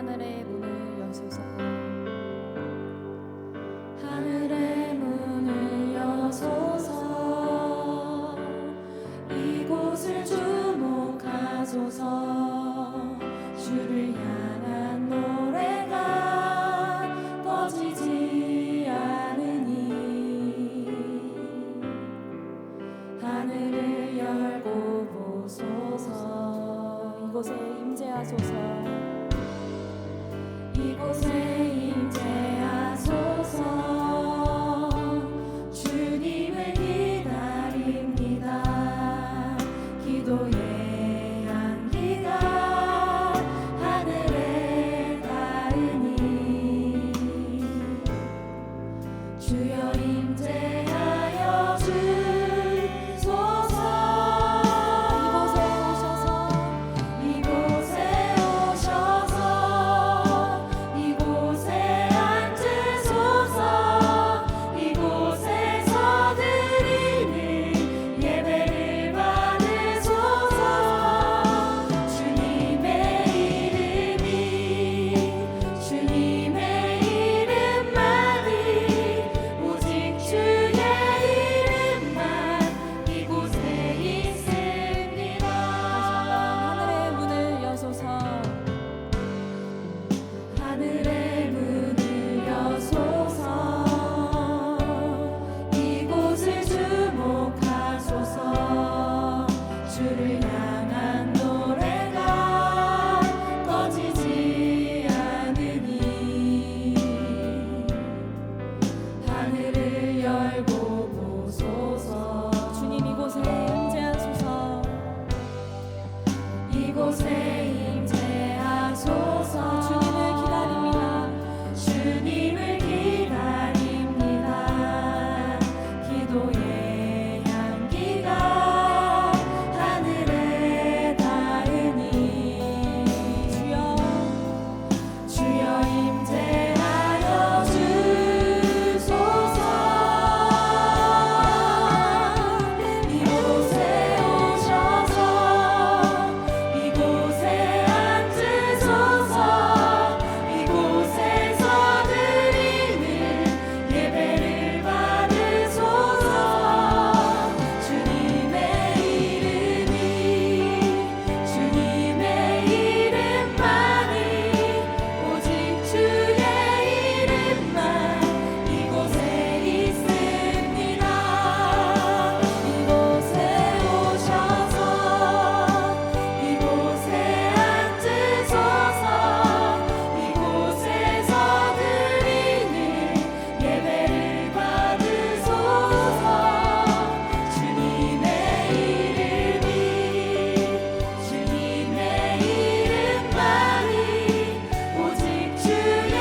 하늘의 문을 여소서. 하늘의 문을 여소서. 이곳을 주목하소서. 주를 향한 노래가 꺼지지 않으니 하늘을 열고 보소서. 이곳에 임재하소서. 이곳에 임재하소서. 주님을 기다립니다. 기도의 향기가 하늘에 닿으니 주여 임재하여 주소서. 이곳에 오셔서 이곳에 앉으소서. 이곳에서 드리는 예배를 받으소서. 주님의 이름만이 오직 주의 이름만 이곳에 있습니다. 하늘의 문을 여소서. 하늘의 문을 여소서. 이곳을 주목하소서. 주를 향한 노래가 꺼지지 않으니 하늘을 열고 보소서. 주님 이곳에 임재하소서. 이곳에 임재하소서. 주님을 기다립니다. 주님을 기다립니다. 기도의 향기가 하늘에 닿으니 주여 임재하여 주소서. 이곳에 오셔서 이곳에 앉으소서. 이곳에서 드리는 예배를 받으소서. 주님의 이름만이 오직 주의 이름만 이곳에 있습니다. 이곳에 오셔서 이곳에 앉으소서. 이곳에서 드리는 예배를 받으소서. 주님의 이름만이 오직 주의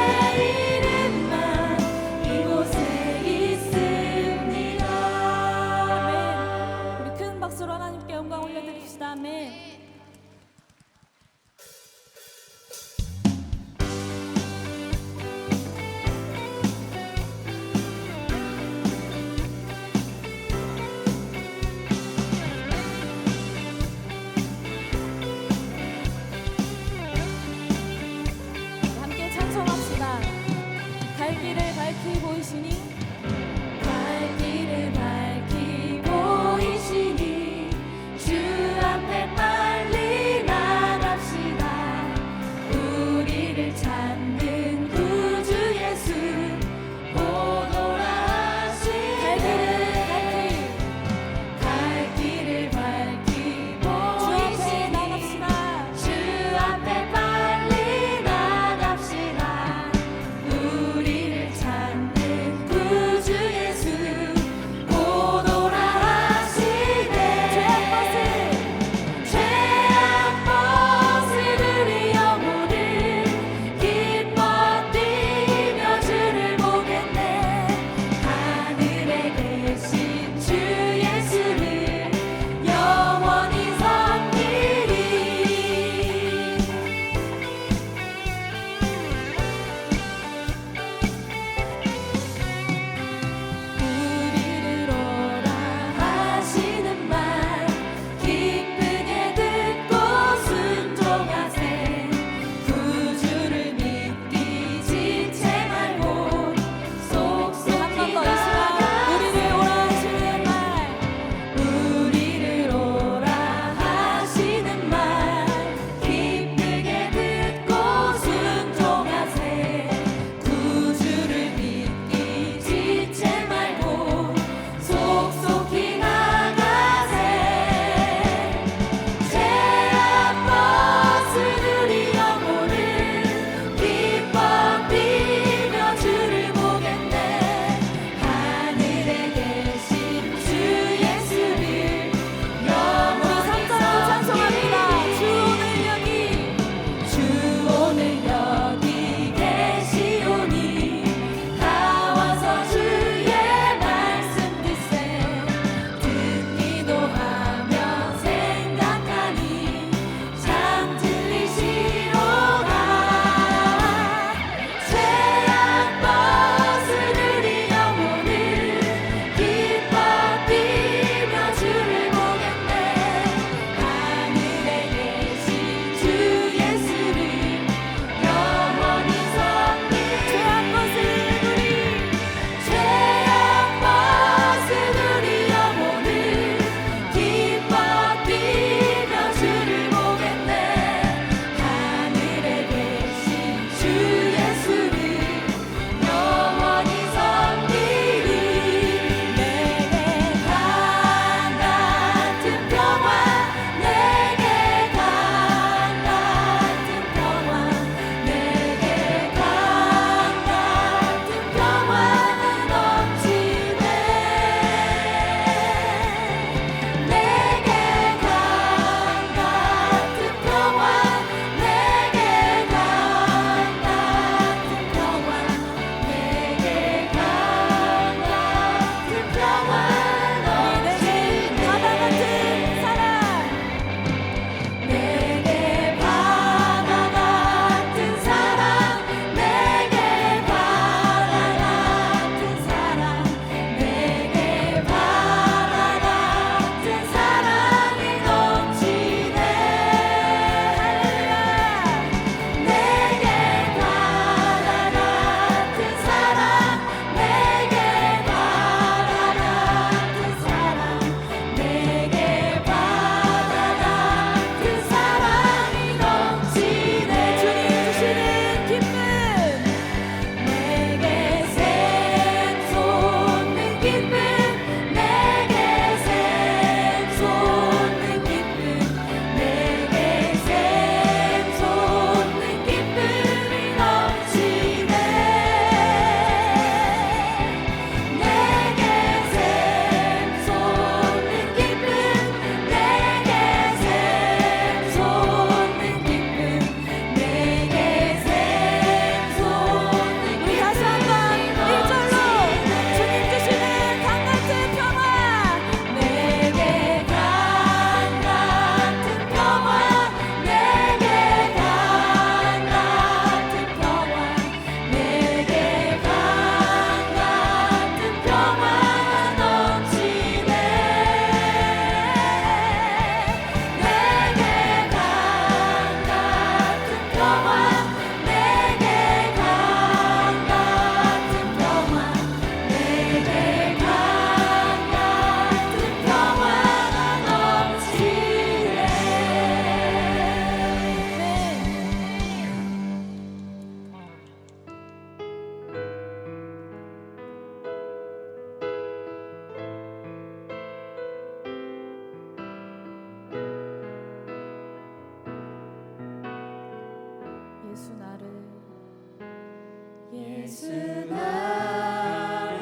예수 나를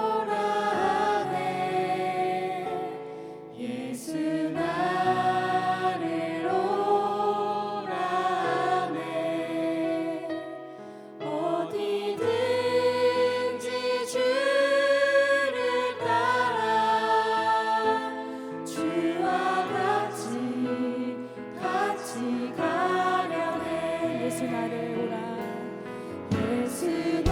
오라네 예수 나를 오라네 어디든지 주를 따라 주와 같이 가려네 예수 나를 오라 예수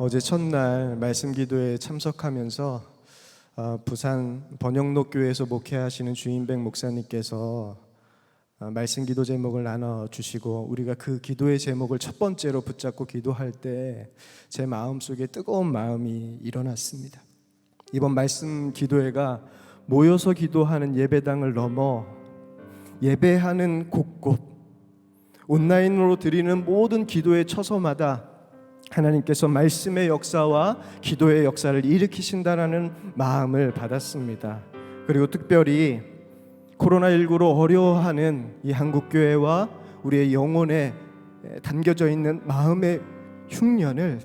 어제 첫날 말씀 기도에 참석하면서 부산 번영록 교회에서 목회하시는 주인백 목사님께서 말씀 기도 제목을 나눠 주시고 우리가 그 기도의 제목을 첫 번째로 붙잡고 기도할 때 제 마음속에 뜨거운 마음이 일어났습니다. 이번 말씀 기도회가 모여서 기도하는 예배당을 넘어 예배하는 곳곳 온라인으로 드리는 모든 기도의 처소마다 하나님께서 말씀의 역사와 기도의 역사를 일으키신다라는 마음을 받았습니다. 그리고 특별히 코로나19로 어려워하는 이 한국교회와 우리의 영혼에 담겨져 있는 마음의 흉년을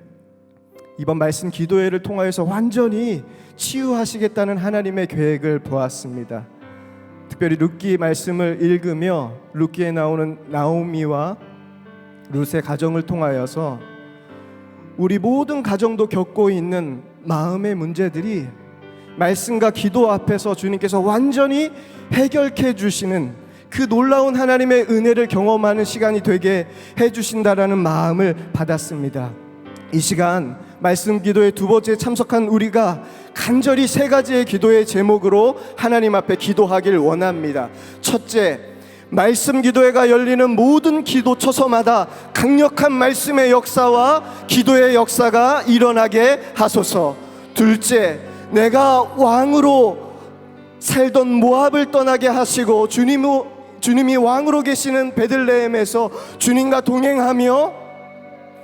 이번 말씀 기도회를 통하여서 완전히 치유하시겠다는 하나님의 계획을 보았습니다. 특별히 룻기 말씀을 읽으며 룻기에 나오는 나오미와 룻의 가정을 통하여서 우리 모든 가정도 겪고 있는 마음의 문제들이 말씀과 기도 앞에서 주님께서 완전히 해결해 주시는 그 놀라운 하나님의 은혜를 경험하는 시간이 되게 해주신다라는 마음을 받았습니다. 이 시간 말씀 기도의 두 번째 참석한 우리가 간절히 세 가지의 기도의 제목으로 하나님 앞에 기도하길 원합니다. 첫째, 말씀 기도회가 열리는 모든 기도 처소마다 강력한 말씀의 역사와 기도의 역사가 일어나게 하소서. 둘째, 내가 왕으로 살던 모압을 떠나게 하시고 주님이 왕으로 계시는 베들레헴에서 주님과 동행하며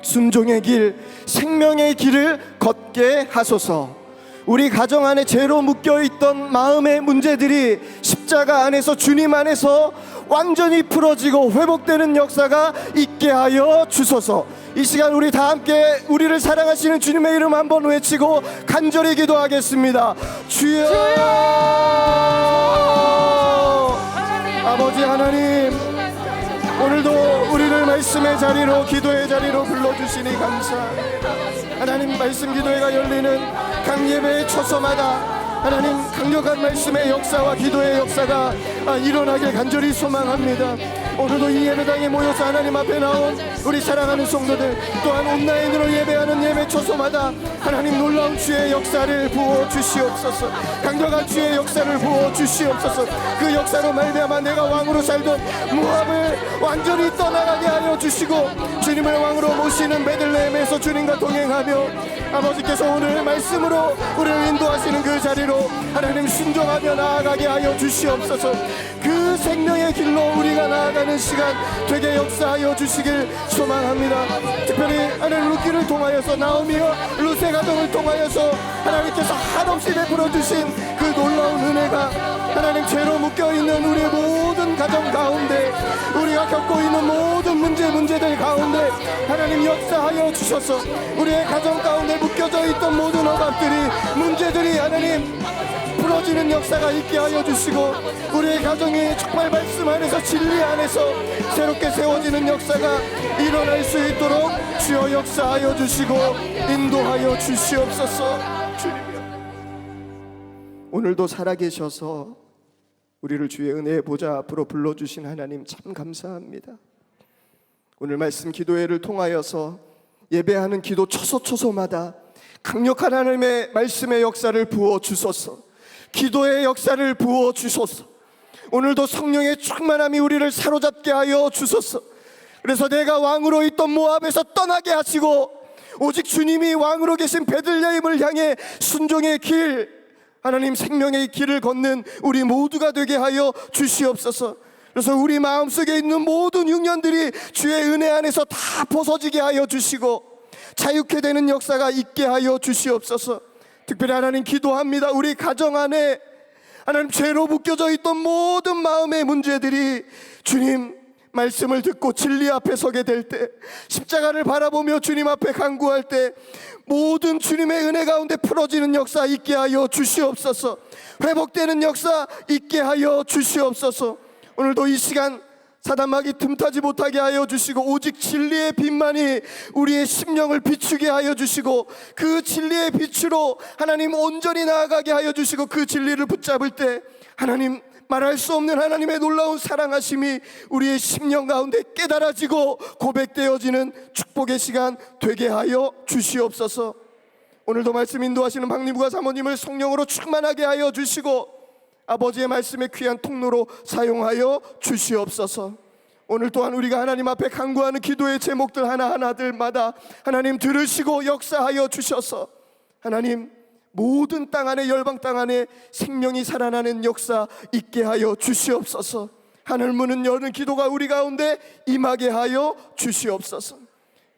순종의 길, 생명의 길을 걷게 하소서. 우리 가정 안에 죄로 묶여있던 마음의 문제들이 십자가 안에서 주님 안에서 완전히 풀어지고 회복되는 역사가 있게 하여 주소서. 이 시간 우리 다 함께 우리를 사랑하시는 주님의 이름 한번 외치고 간절히 기도하겠습니다. 주여, 아버지 하나님, 오늘도 우리를 말씀의 자리로 기도의 자리로 불러주시니 감사합니다. 하나님, 말씀 기도회가 열리는 각 예배의 처소마다 하나님 강력한 말씀의 역사와 기도의 역사가 일어나길 간절히 소망합니다. 오늘도 이 예배당에 모여서 하나님 앞에 나온 우리 사랑하는 성도들, 또한 온라인으로 예배하는 예배 처소마다 하나님 놀라운 주의 역사를 부어 주시옵소서. 강력한 주의 역사를 부어 주시옵소서. 그 역사로 말미암아 내가 왕으로 살던 모압을 완전히 떠나가게 하여 주시고 주님을 왕으로 모시는 베들레헴에서 주님과 동행하며 아버지께서 오늘 말씀으로 우리를 인도하시는 그 자리로 하나님 순종하며 나아가게 하여 주시옵소서. 그 생명의 길로 우리가 나아가는 시간 되게 역사하여 주시길 소망합니다. 특별히 하나님 룻기를 통하여서 나오미와 룻의 가정을 통하여서 하나님께서 한없이 베풀어 주신 그 놀라운 은혜가 하나님 죄로 묶여있는 우리의 모든 가정 가운데 우리가 겪고 있는 모든 문제들 가운데 하나님 역사하여 주셔서 우리의 가정 가운데 묶여져 있던 모든 억압들이 문제들이 하나님 풀어지는 역사가 있게 하여 주시고 우리의 가정이 정말 말씀 안에서 진리 안에서 새롭게 세워지는 역사가 일어날 수 있도록 주여 역사하여 주시고 인도하여 주시옵소서. 주님이여, 오늘도 살아계셔서 우리를 주의 은혜의 보좌 앞으로 불러주신 하나님 참 감사합니다. 오늘 말씀 기도회를 통하여서 예배하는 기도 처소마다 강력한 하나님의 말씀의 역사를 부어 주소서. 기도의 역사를 부어 주소서. 오늘도 성령의 충만함이 우리를 사로잡게 하여 주소서. 그래서 내가 왕으로 있던 모압에서 떠나게 하시고 오직 주님이 왕으로 계신 베들레헴을 향해 순종의 길, 하나님 생명의 길을 걷는 우리 모두가 되게 하여 주시옵소서. 그래서 우리 마음속에 있는 모든 흉년들이 주의 은혜 안에서 다 벗어지게 하여 주시고 자유케 되는 역사가 있게 하여 주시옵소서. 특별히 하나님 기도합니다. 우리 가정 안에 하나님 죄로 묶여져 있던 모든 마음의 문제들이 주님 말씀을 듣고 진리 앞에 서게 될 때, 십자가를 바라보며 주님 앞에 간구할 때 모든 주님의 은혜 가운데 풀어지는 역사 있게 하여 주시옵소서. 회복되는 역사 있게 하여 주시옵소서. 오늘도 이 시간 사단막이 틈타지 못하게 하여 주시고 오직 진리의 빛만이 우리의 심령을 비추게 하여 주시고 그 진리의 빛으로 하나님 온전히 나아가게 하여 주시고 그 진리를 붙잡을 때 하나님 말할 수 없는 하나님의 놀라운 사랑하심이 우리의 심령 가운데 깨달아지고 고백되어지는 축복의 시간 되게 하여 주시옵소서. 오늘도 말씀 인도하시는 박리부가 사모님을 성령으로 충만하게 하여 주시고 아버지의 말씀의 귀한 통로로 사용하여 주시옵소서. 오늘 또한 우리가 하나님 앞에 간구하는 기도의 제목들 하나하나들마다 하나님 들으시고 역사하여 주셔서 하나님 모든 땅 안에, 열방 땅 안에 생명이 살아나는 역사 있게 하여 주시옵소서. 하늘 문은 여는 기도가 우리 가운데 임하게 하여 주시옵소서.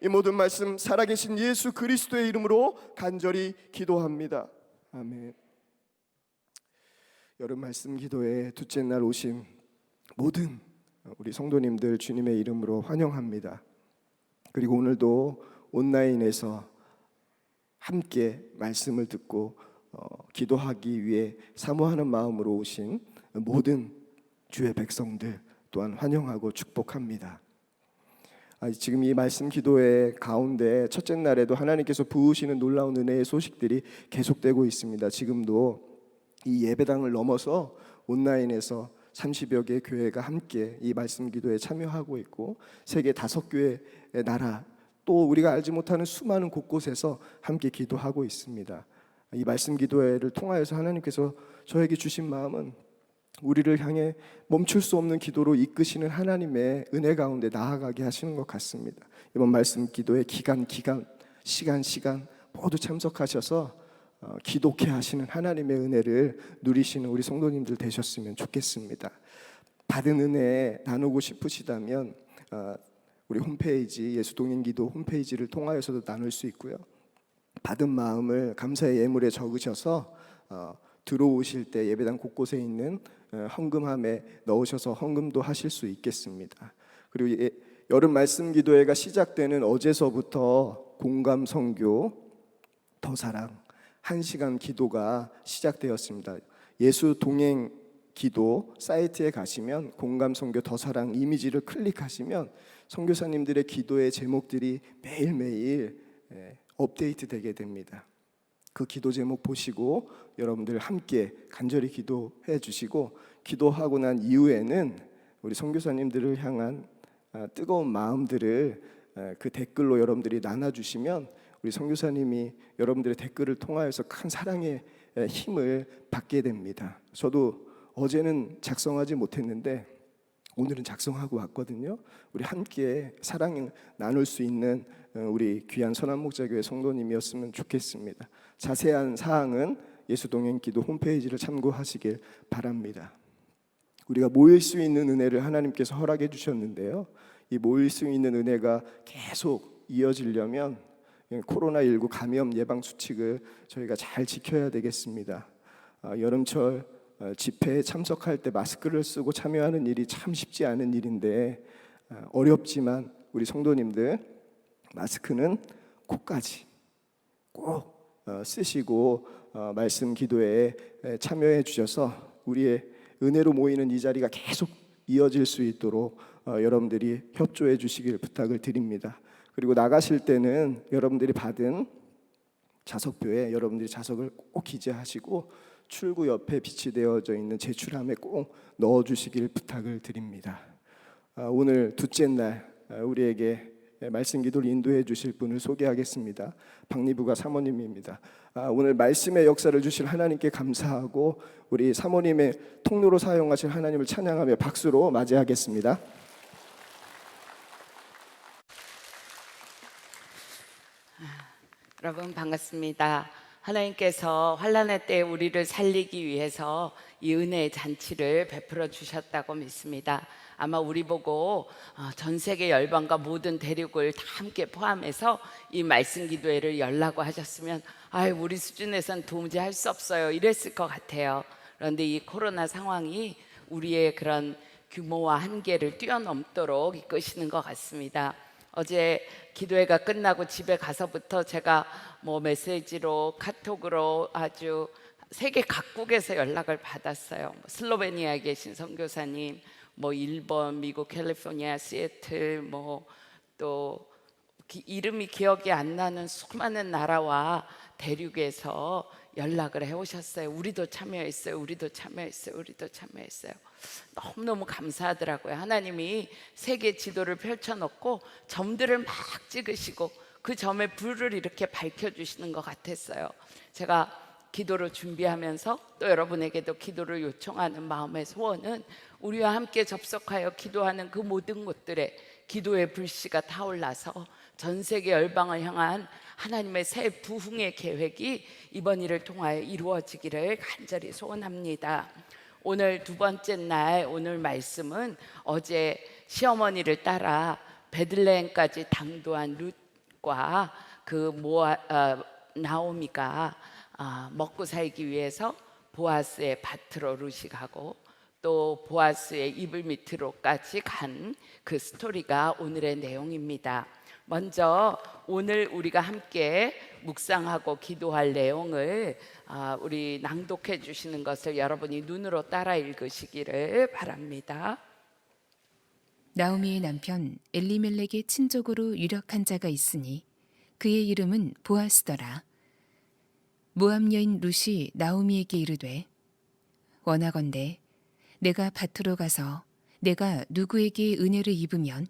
이 모든 말씀 살아계신 예수 그리스도의 이름으로 간절히 기도합니다. 아멘. 여름 말씀 기도회 둘째 날 오신 모든 우리 성도님들 주님의 이름으로 환영합니다. 그리고 오늘도 온라인에서 함께 말씀을 듣고 기도하기 위해 사모하는 마음으로 오신 모든 주의 백성들 또한 환영하고 축복합니다. 지금 이 말씀 기도회 가운데 첫째 날에도 하나님께서 부으시는 놀라운 은혜의 소식들이 계속되고 있습니다. 지금도 이 예배당을 넘어서 온라인에서 30여 개의 교회가 함께 이 말씀 기도에 참여하고 있고 세계 5교회의 나라 또 우리가 알지 못하는 수많은 곳곳에서 함께 기도하고 있습니다. 이 말씀 기도회를 통하여서 하나님께서 저에게 주신 마음은 우리를 향해 멈출 수 없는 기도로 이끄시는 하나님의 은혜 가운데 나아가게 하시는 것 같습니다. 이번 말씀 기도회 기간, 시간 모두 참석하셔서 기독해 하시는 하나님의 은혜를 누리시는 우리 성도님들 되셨으면 좋겠습니다. 받은 은혜 나누고 싶으시다면 우리 홈페이지 예수동행기도 홈페이지를 통하여서도 나눌 수 있고요. 받은 마음을 감사의 예물에 적으셔서 들어오실 때 예배당 곳곳에 있는 헌금함에 넣으셔서 헌금도 하실 수 있겠습니다. 그리고 여름 말씀 기도회가 시작되는 어제서부터 공감 선교 더 사랑 1시간 기도가 시작되었습니다. 예수 동행 기도 사이트에 가시면 공감 선교 더 사랑 이미지를 클릭하시면 선교사님들의 기도의 제목들이 매일매일 업데이트 되게 됩니다. 그 기도 제목 보시고 여러분들 함께 간절히 기도해 주시고 기도하고 난 이후에는 우리 선교사님들을 향한 뜨거운 마음들을 그 댓글로 여러분들이 나눠주시면 우리 선교사님이 여러분들의 댓글을 통하여서 큰 사랑의 힘을 받게 됩니다. 저도 어제는 작성하지 못했는데 오늘은 작성하고 왔거든요. 우리 함께 사랑 나눌 수 있는 우리 귀한 선한목자교회 성도님이었으면 좋겠습니다. 자세한 사항은 예수동행기도 홈페이지를 참고하시길 바랍니다. 우리가 모일 수 있는 은혜를 하나님께서 허락해 주셨는데요. 이 모일 수 있는 은혜가 계속 이어지려면 코로나19 감염 예방 수칙을 저희가 잘 지켜야 되겠습니다. 여름철 집회에 참석할 때 마스크를 쓰고 참여하는 일이 참 쉽지 않은 일인데 어렵지만 우리 성도님들 마스크는 코까지 꼭 쓰시고 말씀 기도에 참여해 주셔서 우리의 은혜로 모이는 이 자리가 계속 이어질 수 있도록 여러분들이 협조해 주시길 부탁을 드립니다. 그리고 나가실 때는 여러분들이 받은 자석표에 여러분들이 자석을 꼭 기재하시고 출구 옆에 비치되어져 있는 제출함에 꼭 넣어주시길 부탁을 드립니다. 오늘 둘째 날 우리에게 말씀 기도를 인도해 주실 분을 소개하겠습니다. 박리부가 사모님입니다. 오늘 말씀의 역사를 주실 하나님께 감사하고 우리 사모님의 통로로 사용하실 하나님을 찬양하며 박수로 맞이하겠습니다. 여러분 반갑습니다. 하나님께서 환난의 때에 우리를 살리기 위해서 이 은혜의 잔치를 베풀어 주셨다고 믿습니다. 아마 우리 보고 전 세계 열방과 모든 대륙을 다 함께 포함해서 이 말씀 기도회를 열라고 하셨으면 우리 수준에선 도무지 할 수 없어요 이랬을 것 같아요. 그런데 이 코로나 상황이 우리의 그런 규모와 한계를 뛰어넘도록 이끄시는 것 같습니다. 어제 기도회가 끝나고 집에 가서부터 제가 메시지로 카톡으로 아주 세계 각국에서 연락을 받았어요. 슬로베니아에 계신 선교사님, 일본, 미국, 캘리포니아, 시애틀, 또 이름이 기억이 안 나는 수많은 나라와 대륙에서 연락을 해오셨어요. 우리도 참여했어요. 우리도 참여했어요. 우리도 참여했어요. 너무너무 감사하더라고요. 하나님이 세계 지도를 펼쳐놓고 점들을 막 찍으시고 그 점에 불을 이렇게 밝혀주시는 것 같았어요. 제가 기도로 준비하면서 또 여러분에게도 기도를 요청하는 마음의 소원은 우리와 함께 접속하여 기도하는 그 모든 곳들에 기도의 불씨가 타올라서 전 세계 열방을 향한 하나님의 새 부흥의 계획이 이번 일을 통하여 이루어지기를 간절히 소원합니다. 오늘 두 번째 날 오늘 말씀은 어제 시어머니를 따라 베들레헴까지 당도한 룻과 그 나오미가 먹고 살기 위해서 보아스의 밭으로 룻이 가고 또 보아스의 이불 밑으로까지 간 그 스토리가 오늘의 내용입니다. 먼저 오늘 우리가 함께 묵상하고 기도할 내용을 우리 낭독해 주시는 것을 여러분이 눈으로 따라 읽으시기를 바랍니다. 나오미의 남편 엘리멜렉의 친족으로 유력한 자가 있으니 그의 이름은 보아스더라. 모압 여인 룻이 나오미에게 이르되 원하건대 내가 밭으로 가서 내가 누구에게 은혜를 입으면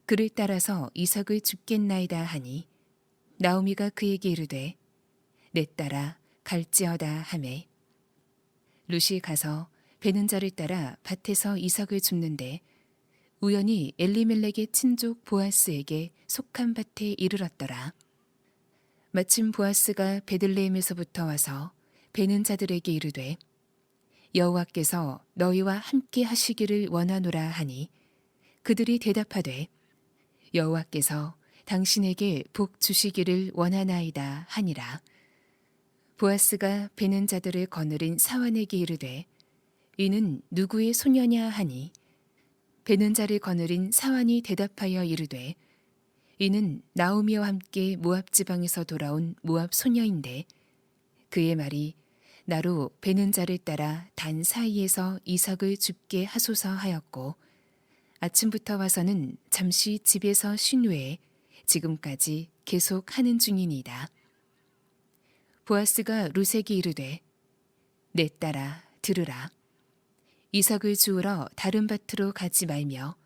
그를 따라서 이삭을 줍겠나이다 하니 나오미가 그에게 이르되 내 딸아 갈지어다 하매 룻이 가서 베는 자를 따라 밭에서 이삭을 줍는데 우연히 엘리멜렉의 친족 보아스에게 속한 밭에 이르렀더라. 마침 보아스가 베들레헴에서부터 와서 베는 자들에게 이르되 여호와께서 너희와 함께 하시기를 원하노라 하니 그들이 대답하되 여호와께서 당신에게 복 주시기를 원하나이다 하니라. 보아스가 베는 자들을 거느린 사환에게 이르되 이는 누구의 소녀냐 하니 베는 자를 거느린 사환이 대답하여 이르되 이는 나오미와 함께 모압 지방에서 돌아온 모압 소녀인데 그의 말이 나로 베는 자를 따라 단 사이에서 이삭을 줍게 하소서 하였고 아침부터 와서는 잠시 집에서 쉰 후에 지금까지 계속 하는 중이니이다. 보아스가 룻에게 이르되 내 딸아 들으라. 이삭을 주우러 다른 밭으로 가지 말며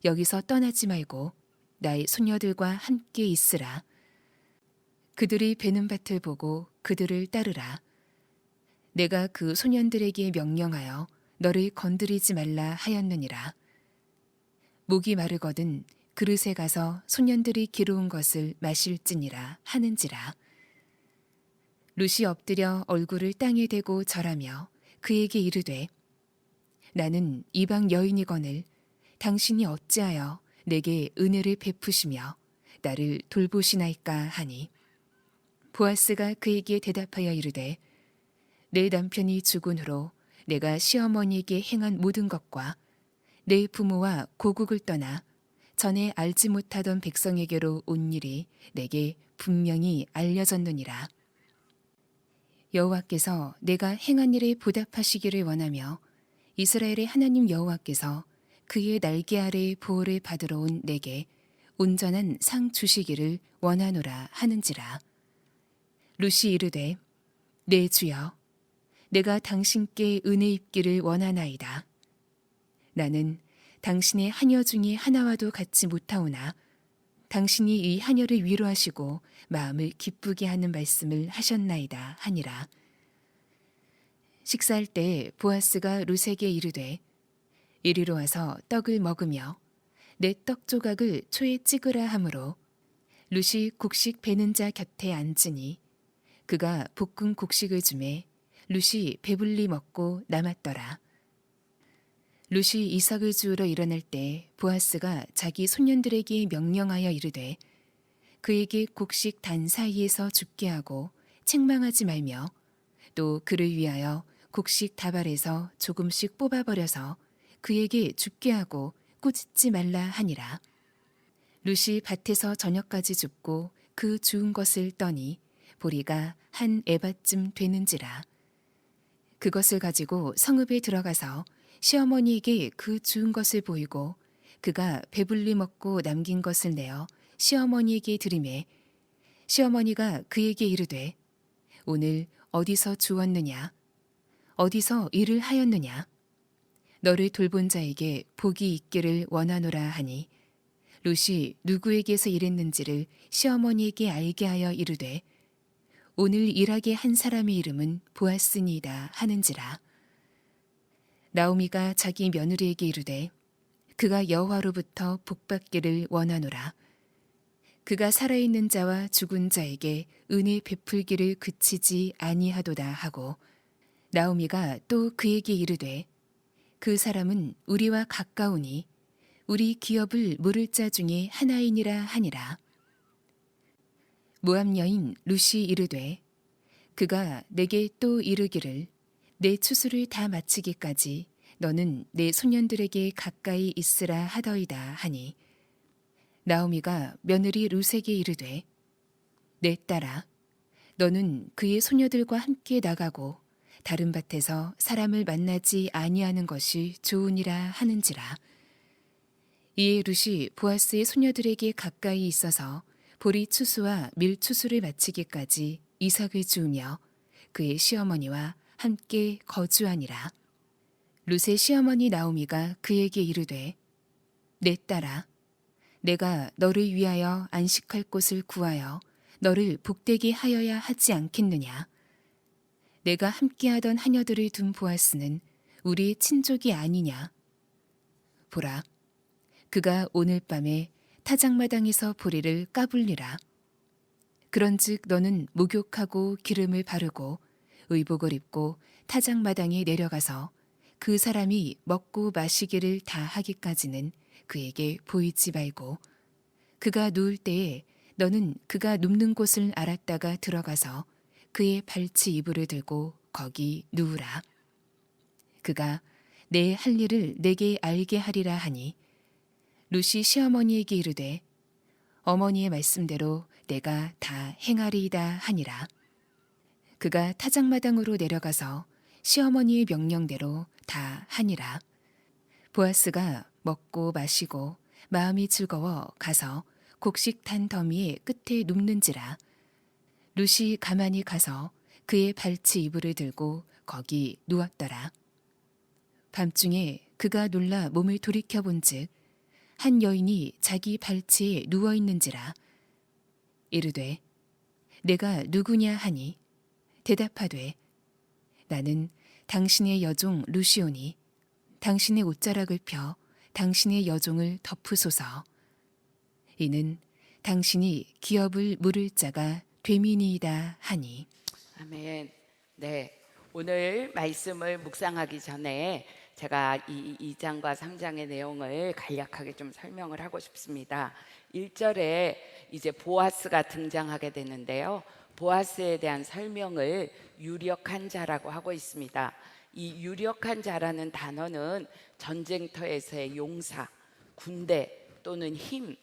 여기서 떠나지 말고 나의 소녀들과 함께 있으라. 그들이 베는 밭을 보고 그들을 따르라. 내가 그 소년들에게 명령하여 너를 건드리지 말라 하였느니라. 목이 마르거든 그릇에 가서 소년들이 기르온 것을 마실지니라 하는지라. 룻이 엎드려 얼굴을 땅에 대고 절하며 그에게 이르되 나는 이방 여인이거늘 당신이 어찌하여 내게 은혜를 베푸시며 나를 돌보시나이까 하니 보아스가 그에게 대답하여 이르되 내 남편이 죽은 후로 내가 시어머니에게 행한 모든 것과 내 부모와 고국을 떠나 전에 알지 못하던 백성에게로 온 일이 내게 분명히 알려졌느니라. 여호와께서 내가 행한 일에 보답하시기를 원하며 이스라엘의 하나님 여호와께서 그의 날개 아래의 보호를 받으러 온 내게 온전한 상 주시기를 원하노라 하는지라. 룻이 이르되 내 주여 내가 당신께 은혜 입기를 원하나이다. 나는 당신의 하녀 중에 하나와도 같지 못하오나 당신이 이 하녀를 위로하시고 마음을 기쁘게 하는 말씀을 하셨나이다 하니라. 식사할 때 보아스가 룻에게 이르되 이리로 와서 떡을 먹으며 내 떡 조각을 초에 찍으라 하므로 룻이 곡식 베는 자 곁에 앉으니 그가 볶은 곡식을 주매 룻이 배불리 먹고 남았더라. 룻이 이삭을 주우러 일어날 때 보아스가 자기 손년들에게 명령하여 이르되 그에게 곡식 단 사이에서 죽게 하고 책망하지 말며 또 그를 위하여 곡식 다발에서 조금씩 뽑아버려서 그에게 죽게 하고 꾸짖지 말라 하니라. 룻이 밭에서 저녁까지 줍고 그 주운 것을 떠니 보리가 한 에바쯤 되는지라. 그것을 가지고 성읍에 들어가서 시어머니에게 그 주운 것을 보이고 그가 배불리 먹고 남긴 것을 내어 시어머니에게 드리매 시어머니가 그에게 이르되 오늘 어디서 주웠느냐 어디서 일을 하였느냐 너를 돌본 자에게 복이 있기를 원하노라 하니 룻이 누구에게서 일했는지를 시어머니에게 알게 하여 이르되 오늘 일하게 한 사람의 이름은 보아스니이다 하는지라. 나오미가 자기 며느리에게 이르되 그가 여호와로부터 복받기를 원하노라. 그가 살아있는 자와 죽은 자에게 은혜 베풀기를 그치지 아니하도다 하고, 나오미가 또 그에게 이르되 그 사람은 우리와 가까우니 우리 기업을 물을 자 중에 하나이니라 하니라. 모압 여인 룻이 이르되 그가 내게 또 이르기를 내 추수를 다 마치기까지 너는 내 소년들에게 가까이 있으라 하더이다 하니, 나오미가 며느리 룻에게 이르되 내 딸아 너는 그의 소녀들과 함께 나가고 다른 밭에서 사람을 만나지 아니하는 것이 좋으니라 하는지라. 이에 룻이 보아스의 소녀들에게 가까이 있어서 보리 추수와 밀 추수를 마치기까지 이삭을 주우며 그의 시어머니와 함께 거주하니라. 룻의 시어머니 나오미가 그에게 이르되 내 딸아 내가 너를 위하여 안식할 곳을 구하여 너를 복되게 하여야 하지 않겠느냐. 내가 함께하던 하녀들을 둔 보아스는 우리의 친족이 아니냐. 보라, 그가 오늘 밤에 타작마당에서 보리를 까불리라. 그런즉 너는 목욕하고 기름을 바르고 의복을 입고 타작마당에 내려가서 그 사람이 먹고 마시기를 다 하기까지는 그에게 보이지 말고, 그가 누울 때에 너는 그가 눕는 곳을 알았다가 들어가서 그의 발치 이불을 들고 거기 누우라. 그가 내 할 일을 내게 알게 하리라 하니, 룻이 시어머니에게 이르되 어머니의 말씀대로 내가 다 행하리이다 하니라. 그가 타작마당으로 내려가서 시어머니의 명령대로 다 하니라. 보아스가 먹고 마시고 마음이 즐거워 가서 곡식 탄 더미의 끝에 눕는지라. 룻이 가만히 가서 그의 발치 이불을 들고 거기 누웠더라. 밤중에 그가 놀라 몸을 돌이켜 본즉 한 여인이 자기 발치에 누워 있는지라. 이르되 내가 누구냐 하니 대답하되 나는 당신의 여종 루시오니 당신의 옷자락을 펴 당신의 여종을 덮으소서. 이는 당신이 기업을 물을 자가 되미니이다 하니. 아멘. 네, 오늘 말씀을 묵상하기 전에 제가 이 2장과 3장의 내용을 간략하게 좀 설명을 하고 싶습니다. 1절에 이제 보아스가 등장하게 되는데요. 보아스에 대한 설명을 유력한 자라고 하고 있습니다. 이 유력한 자라는 단어는 전쟁터에서의 용사, 군대 또는 힘,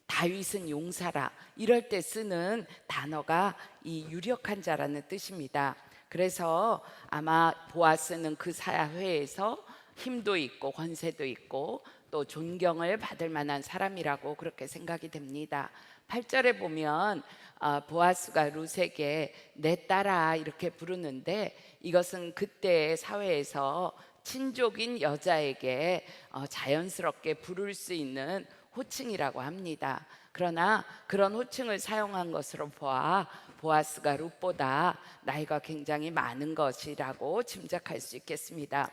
다윗은 용사라 이럴 때 쓰는 단어가 이 유력한 자라는 뜻입니다. 그래서 아마 보아스는 그 사회에서 힘도 있고 권세도 있고 또 존경을 받을 만한 사람이라고 그렇게 생각이 됩니다. 8절에 보면 보아스가 룻에게 내 딸아 이렇게 부르는데, 이것은 그때의 사회에서 친족인 여자에게 자연스럽게 부를 수 있는 호칭이라고 합니다. 그러나 그런 호칭을 사용한 것으로 보아 보아스가 룻보다 나이가 굉장히 많은 것이라고 짐작할 수 있겠습니다.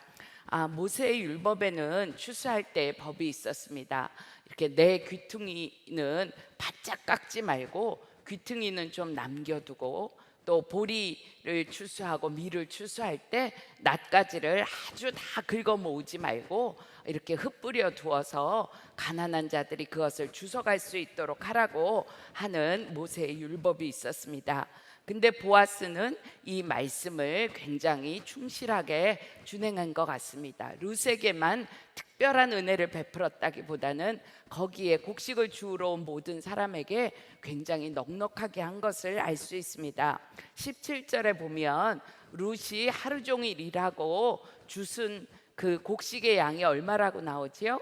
모세의 율법에는 추수할 때 법이 있었습니다. 이렇게 내 귀퉁이는 바짝 깎지 말고 귀퉁이는 좀 남겨두고, 또 보리를 추수하고 밀을 추수할 때 낫가지를 아주 다 긁어 모으지 말고 이렇게 흩뿌려 두어서 가난한 자들이 그것을 주워갈 수 있도록 하라고 하는 모세의 율법이 있었습니다. 근데 보아스는 이 말씀을 굉장히 충실하게 준행한 것 같습니다. 룻에게만 특별한 은혜를 베풀었다기보다는 거기에 곡식을 주우러 온 모든 사람에게 굉장히 넉넉하게 한 것을 알 수 있습니다. 17절에 보면 룻이 하루 종일 일하고 주순 그 곡식의 양이 얼마라고 나오지요?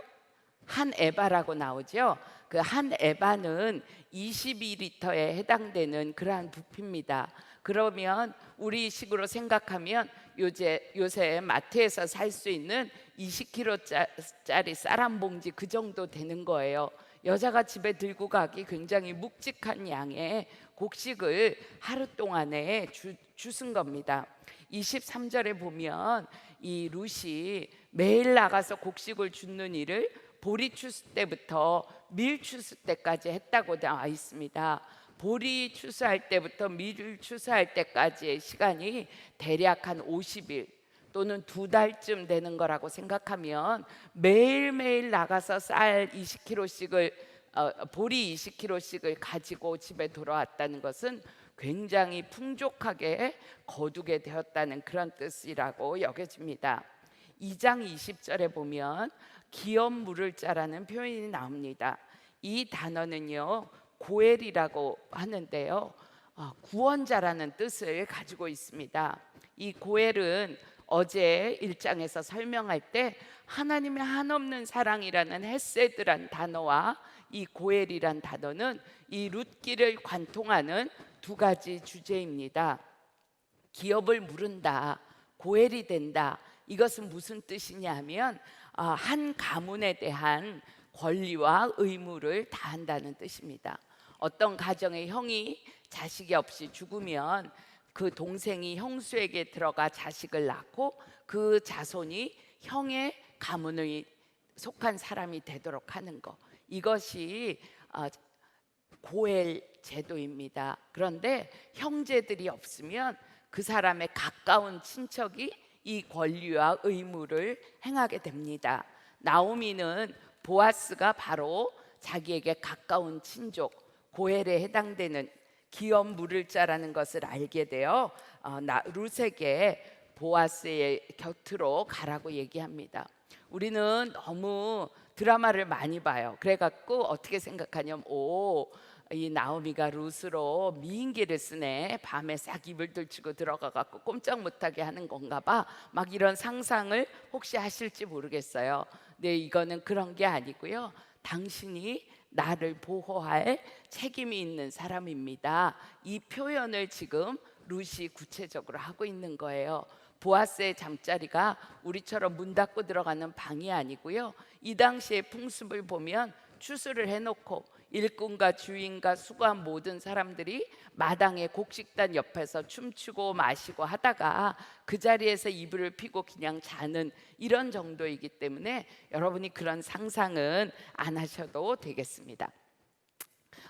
한 에바라고 나오죠. 그 한 에바는 22리터에 해당되는 그러한 부피입니다. 그러면 우리 식으로 생각하면 요새 마트에서 살 수 있는 20kg짜리 쌀 한 봉지 그 정도 되는 거예요. 여자가 집에 들고 가기 굉장히 묵직한 양의 곡식을 하루 동안에 주순 겁니다. 23절에 보면 이 룻이 매일 나가서 곡식을 줍는 일을 보리 추수 때부터 밀 추수 때까지 했다고 나와 있습니다. 보리 추수할 때부터 밀 추수할 때까지의 시간이 대략 한 50일 또는 2달쯤 되는 거라고 생각하면 매일매일 나가서 쌀 20kg씩을 보리 20kg씩을 가지고 집에 돌아왔다는 것은 굉장히 풍족하게 거두게 되었다는 그런 뜻이라고 여겨집니다. 2장 20절에 보면 기업 물을 자라는 표현이 나옵니다. 이 단어는요 고엘이라고 하는데요 구원자라는 뜻을 가지고 있습니다. 이 고엘은 어제 1장에서 설명할 때 하나님의 한없는 사랑이라는 헤세드란 단어와 이 고엘이란 단어는 이 룻기를 관통하는 두 가지 주제입니다. 기업을 물은다, 고엘이 된다. 이것은 무슨 뜻이냐 하면 한 가문에 대한 권리와 의무를 다한다는 뜻입니다. 어떤 가정의 형이 자식이 없이 죽으면 그 동생이 형수에게 들어가 자식을 낳고 그 자손이 형의 가문에 속한 사람이 되도록 하는 것, 이것이 고엘 제도입니다. 그런데 형제들이 없으면 그 사람의 가까운 친척이 이 권리와 의무를 행하게 됩니다. 나오미는 보아스가 바로 자기에게 가까운 친족 고엘에 해당되는 기업 물을 자라는 것을 알게 되어 룻에게 보아스의 곁으로 가라고 얘기합니다. 우리는 너무 드라마를 많이 봐요. 그래갖고 어떻게 생각하냐면 이 나오미가 룻으로 미인계를 쓰네, 밤에 싹 이불 들치고 들어가갖고 꼼짝 못하게 하는 건가 봐, 막 이런 상상을 혹시 하실지 모르겠어요. 네, 이거는 그런 게 아니고요, 당신이 나를 보호할 책임이 있는 사람입니다. 이 표현을 지금 룻이 구체적으로 하고 있는 거예요. 보아스의 잠자리가 우리처럼 문 닫고 들어가는 방이 아니고요, 이 당시의 풍습을 보면 추수를 해놓고 일꾼과 주인과 수고한 모든 사람들이 마당의 곡식단 옆에서 춤추고 마시고 하다가 그 자리에서 이불을 피고 그냥 자는 이런 정도이기 때문에 여러분이 그런 상상은 안 하셔도 되겠습니다.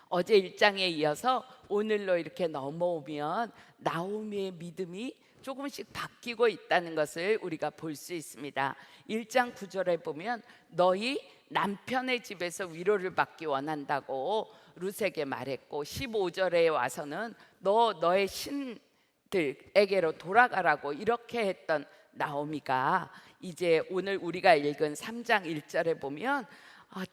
어제 1장에 이어서 오늘로 이렇게 넘어오면 나오미의 믿음이 조금씩 바뀌고 있다는 것을 우리가 볼 수 있습니다. 1장 9절에 보면 너희 남편의 집에서 위로를 받기 원한다고 룻에게 말했고, 15절에 와서는 너의 신들에게로 돌아가라고 이렇게 했던 나오미가 이제 오늘 우리가 읽은 3장 1절에 보면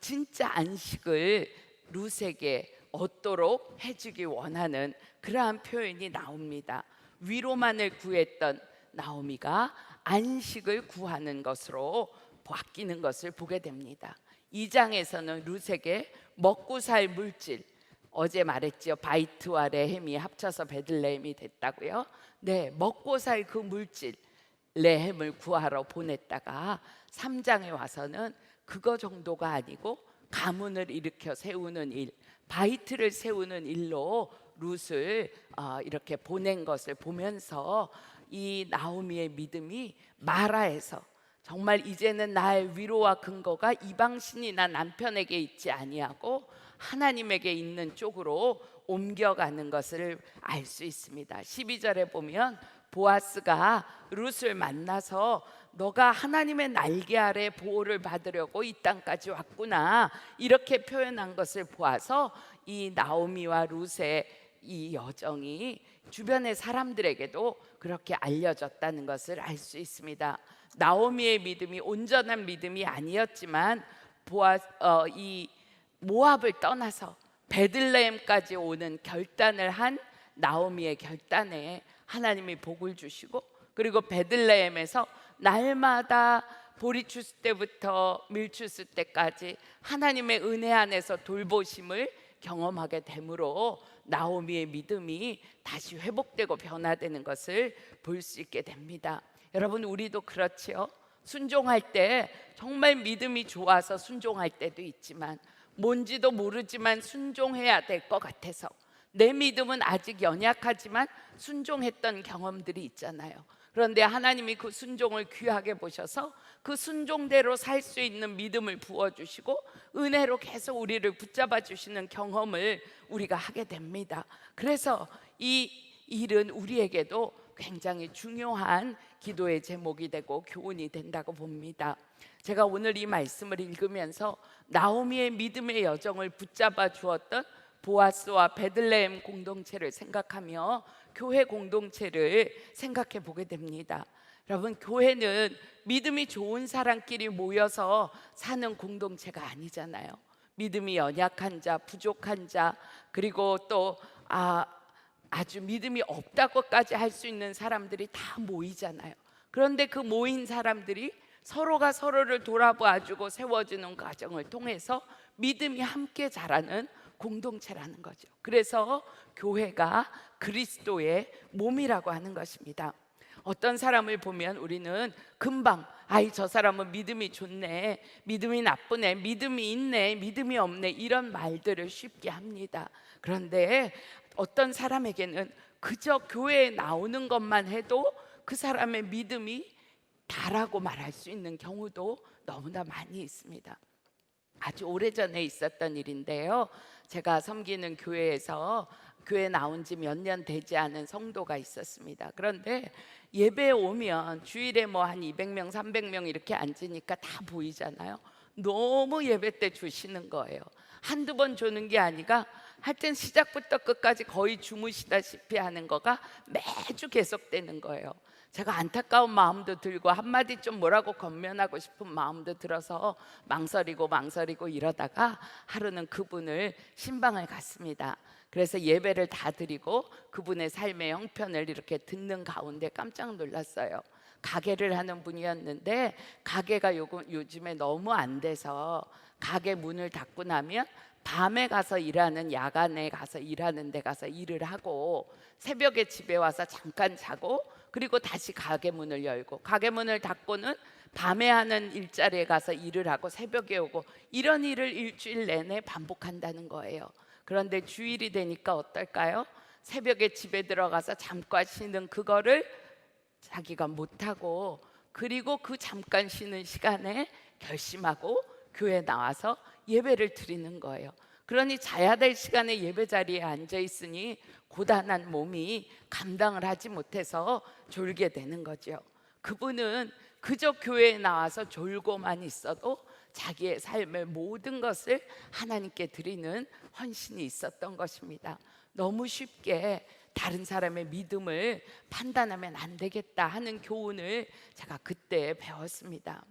진짜 안식을 룻에게 얻도록 해주기 원하는 그러한 표현이 나옵니다. 위로만을 구했던 나오미가 안식을 구하는 것으로 바뀌는 것을 보게 됩니다. 2장에서는 룻에게 먹고 살 물질, 어제 말했죠, 바이트와 레헴이 합쳐서 베들레헴이 됐다고요. 네, 먹고 살 그 물질 레헴을 구하러 보냈다가 3장에 와서는 그거 정도가 아니고 가문을 일으켜 세우는 일, 바이트를 세우는 일로 룻을 이렇게 보낸 것을 보면서 이 나오미의 믿음이 마라에서 정말 이제는 나의 위로와 근거가 이방신이나 남편에게 있지 아니하고 하나님에게 있는 쪽으로 옮겨가는 것을 알 수 있습니다. 12절에 보면 보아스가 룻을 만나서 너가 하나님의 날개 아래 보호를 받으려고 이 땅까지 왔구나, 이렇게 표현한 것을 보아서 이 나오미와 룻의 이 여정이 주변의 사람들에게도 그렇게 알려졌다는 것을 알 수 있습니다. 나오미의 믿음이 온전한 믿음이 아니었지만 이 모압을 떠나서 베들레헴까지 오는 결단을 한 나오미의 결단에 하나님이 복을 주시고, 그리고 베들레헴에서 날마다 보리 추수 때부터 밀 추수 때까지 하나님의 은혜 안에서 돌보심을 경험하게 되므로 나오미의 믿음이 다시 회복되고 변화되는 것을 볼 수 있게 됩니다. 여러분, 우리도 그렇지요. 순종할 때 정말 믿음이 좋아서 순종할 때도 있지만 뭔지도 모르지만 순종해야 될 것 같아서, 내 믿음은 아직 연약하지만 순종했던 경험들이 있잖아요. 그런데 하나님이 그 순종을 귀하게 보셔서 그 순종대로 살 수 있는 믿음을 부어주시고 은혜로 계속 우리를 붙잡아 주시는 경험을 우리가 하게 됩니다. 그래서 이 일은 우리에게도 굉장히 중요한 기도의 제목이 되고 교훈이 된다고 봅니다. 제가 오늘 이 말씀을 읽으면서 나오미의 믿음의 여정을 붙잡아 주었던 보아스와 베들레헴 공동체를 생각하며 교회 공동체를 생각해 보게 됩니다. 여러분, 교회는 믿음이 좋은 사람끼리 모여서 사는 공동체가 아니잖아요. 믿음이 연약한 자, 부족한 자, 그리고 또 아주 믿음이 없다고까지 할 수 있는 사람들이 다 모이잖아요. 그런데 그 모인 사람들이 서로가 서로를 돌아봐주고 세워주는 과정을 통해서 믿음이 함께 자라는 공동체라는 거죠. 그래서 교회가 그리스도의 몸이라고 하는 것입니다. 어떤 사람을 보면 우리는 금방 저 사람은 믿음이 좋네, 믿음이 나쁘네, 믿음이 있네, 믿음이 없네, 이런 말들을 쉽게 합니다. 그런데 어떤 사람에게는 그저 교회에 나오는 것만 해도 그 사람의 믿음이 다라고 말할 수 있는 경우도 너무나 많이 있습니다. 아주 오래전에 있었던 일인데요, 제가 섬기는 교회에서 교회 나온 지 몇 년 되지 않은 성도가 있었습니다. 그런데 예배에 오면 주일에 뭐 한 200명, 300명 이렇게 앉으니까 다 보이잖아요. 너무 예배 때 주시는 거예요. 한두 번 주는 게 아니라 하여튼 시작부터 끝까지 거의 주무시다시피 하는 거가 매주 계속되는 거예요. 제가 안타까운 마음도 들고 한마디 좀 뭐라고 권면하고 싶은 마음도 들어서 망설이고 이러다가 하루는 그분을 신방을 갔습니다. 그래서 예배를 다 드리고 그분의 삶의 형편을 이렇게 듣는 가운데 깜짝 놀랐어요. 가게를 하는 분이었는데 가게가 요즘에 너무 안 돼서 가게 문을 닫고 나면 밤에 가서 일하는, 야간에 가서 일하는 데 가서 일을 하고 새벽에 집에 와서 잠깐 자고 그리고 다시 가게 문을 열고 가게 문을 닫고는 밤에 하는 일자리에 가서 일을 하고 새벽에 오고, 이런 일을 일주일 내내 반복한다는 거예요. 그런데 주일이 되니까 어떨까요? 새벽에 집에 들어가서 잠깐 쉬는 그거를 자기가 못하고, 그리고 그 잠깐 쉬는 시간에 결심하고 교회에 나와서 예배를 드리는 거예요. 그러니 자야 될 시간에 예배 자리에 앉아 있으니 고단한 몸이 감당을 하지 못해서 졸게 되는 거죠. 그분은 그저 교회에 나와서 졸고만 있어도 자기의 삶의 모든 것을 하나님께 드리는 헌신이 있었던 것입니다. 너무 쉽게 다른 사람의 믿음을 판단하면 안 되겠다 하는 교훈을 제가 그때 배웠습니다.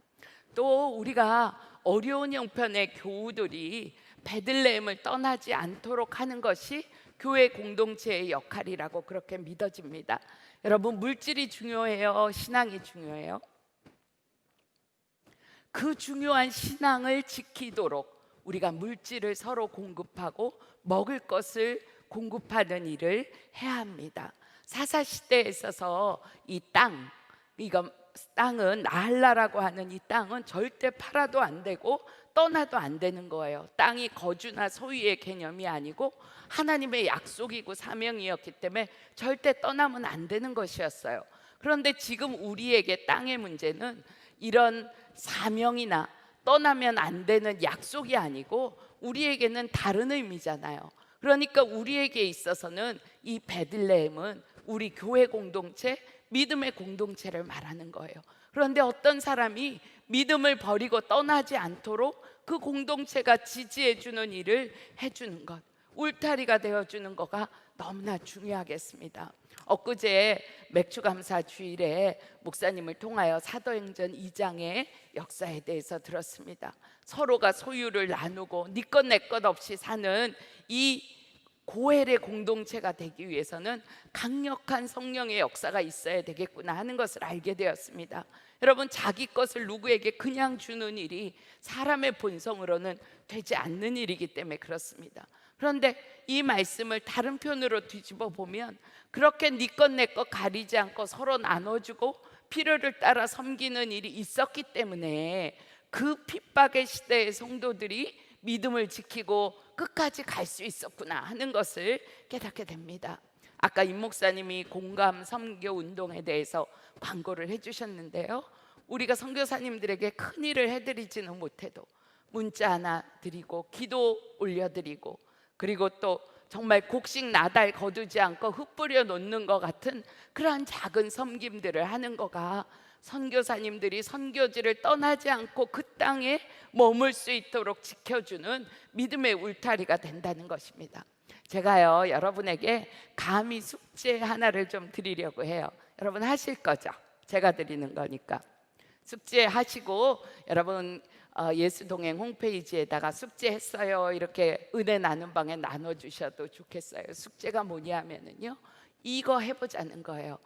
또 우리가 어려운 형편의 교우들이 베들레헴을 떠나지 않도록 하는 것이 교회 공동체의 역할이라고 그렇게 믿어집니다. 여러분, 물질이 중요해요? 신앙이 중요해요? 그 중요한 신앙을 지키도록 우리가 물질을 서로 공급하고 먹을 것을 공급하는 일을 해야 합니다. 사사시대에 있어서 이 땅은 나할라라고 하는 이 땅은 절대 팔아도 안 되고 떠나도 안 되는 거예요. 땅이 거주나 소유의 개념이 아니고 하나님의 약속이고 사명이었기 때문에 절대 떠나면 안 되는 것이었어요. 그런데 지금 우리에게 땅의 문제는 이런 사명이나 떠나면 안 되는 약속이 아니고 우리에게는 다른 의미잖아요. 그러니까 우리에게 있어서는 이 베들레헴은 우리 교회 공동체, 믿음의 공동체를 말하는 거예요. 그런데 어떤 사람이 믿음을 버리고 떠나지 않도록 그 공동체가 지지해 주는 일을 해주는 것, 울타리가 되어주는 거가 너무나 중요하겠습니다. 엊그제 맥주감사 주일에 목사님을 통하여 사도행전 2장의 역사에 대해서 들었습니다. 서로가 소유를 나누고 네 것 내 것 없이 사는 이 고헬의 공동체가 되기 위해서는 강력한 성령의 역사가 있어야 되겠구나 하는 것을 알게 되었습니다. 여러분, 자기 것을 누구에게 그냥 주는 일이 사람의 본성으로는 되지 않는 일이기 때문에 그렇습니다. 그런데 이 말씀을 다른 편으로 뒤집어 보면 그렇게 네 것 내 것 가리지 않고 서로 나눠주고 필요를 따라 섬기는 일이 있었기 때문에 그 핍박의 시대의 성도들이 믿음을 지키고 끝까지 갈 수 있었구나 하는 것을 깨닫게 됩니다. 아까 임 목사님이 공감 선교 운동에 대해서 광고를 해주셨는데요. 우리가 선교사님들에게 큰 일을 해드리지는 못해도 문자 하나 드리고 기도 올려드리고, 그리고 또 정말 곡식 나달 거두지 않고 흩뿌려 놓는 것 같은 그러한 작은 섬김들을 하는 거가 선교사님들이 선교지를 떠나지 않고 그 땅에 머물 수 있도록 지켜주는 믿음의 울타리가 된다는 것입니다. 제가요, 여러분에게 감히 숙제 하나를 좀 드리려고 해요. 여러분 하실 거죠? 제가 드리는 거니까. 숙제 하시고 여러분 예수동행 홈페이지에다가 숙제했어요 이렇게 은혜 나눔 방에 나눠주셔도 좋겠어요. 숙제가 뭐냐면요, 이거 해보자는 거예요.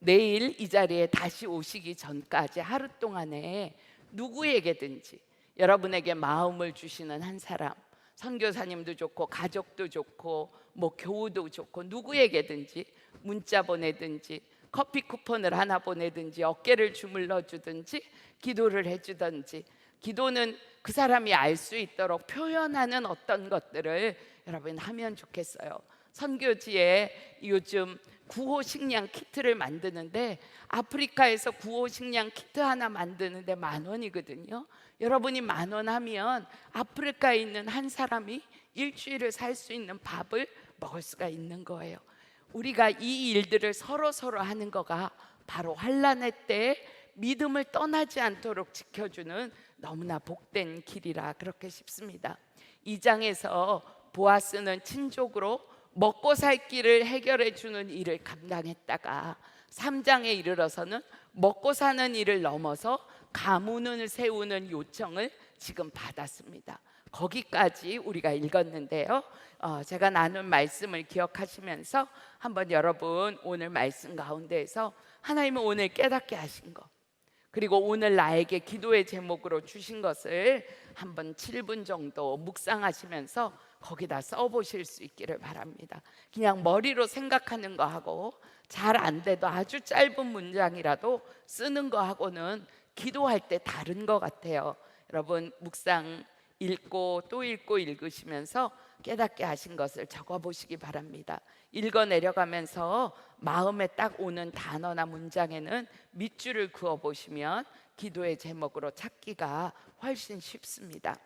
내일 이 자리에 다시 오시기 전까지 하루 동안에 누구에게든지 여러분에게 마음을 주시는 한 사람, 선교사님도 좋고 가족도 좋고 뭐 교우도 좋고 누구에게든지 문자 보내든지 커피 쿠폰을 하나 보내든지 어깨를 주물러 주든지 기도를 해주든지, 기도는 그 사람이 알 수 있도록 표현하는 어떤 것들을 여러분 하면 좋겠어요. 선교지에 요즘 구호 식량 키트를 만드는데 아프리카에서 구호 식량 키트 하나 만드는데 10,000원이거든요. 여러분이 10,000원 하면 아프리카에 있는 한 사람이 일주일을 살 수 있는 밥을 먹을 수가 있는 거예요. 우리가 이 일들을 서로 하는 거가 바로 환난의 때에 믿음을 떠나지 않도록 지켜주는 너무나 복된 길이라 그렇게 싶습니다. 2장에서 보아스는 친족으로 먹고 살 길을 해결해 주는 일을 감당했다가 3장에 이르러서는 먹고 사는 일을 넘어서 가문을 세우는 요청을 지금 받았습니다. 거기까지 우리가 읽었는데요. 제가 나눈 말씀을 기억하시면서 한번 여러분 오늘 말씀 가운데에서 하나님은 오늘 깨닫게 하신 것, 그리고 오늘 나에게 기도의 제목으로 주신 것을 한번 7분 정도 묵상하시면서 거기다 써보실 수 있기를 바랍니다. 그냥 머리로 생각하는 거하고 잘 안 돼도 아주 짧은 문장이라도 쓰는 거하고는 기도할 때 다른 것 같아요. 여러분 묵상 읽고 또 읽고 읽으시면서 깨닫게 하신 것을 적어보시기 바랍니다. 읽어 내려가면서 마음에 딱 오는 단어나 문장에는 밑줄을 그어보시면 기도의 제목으로 찾기가 훨씬 쉽습니다.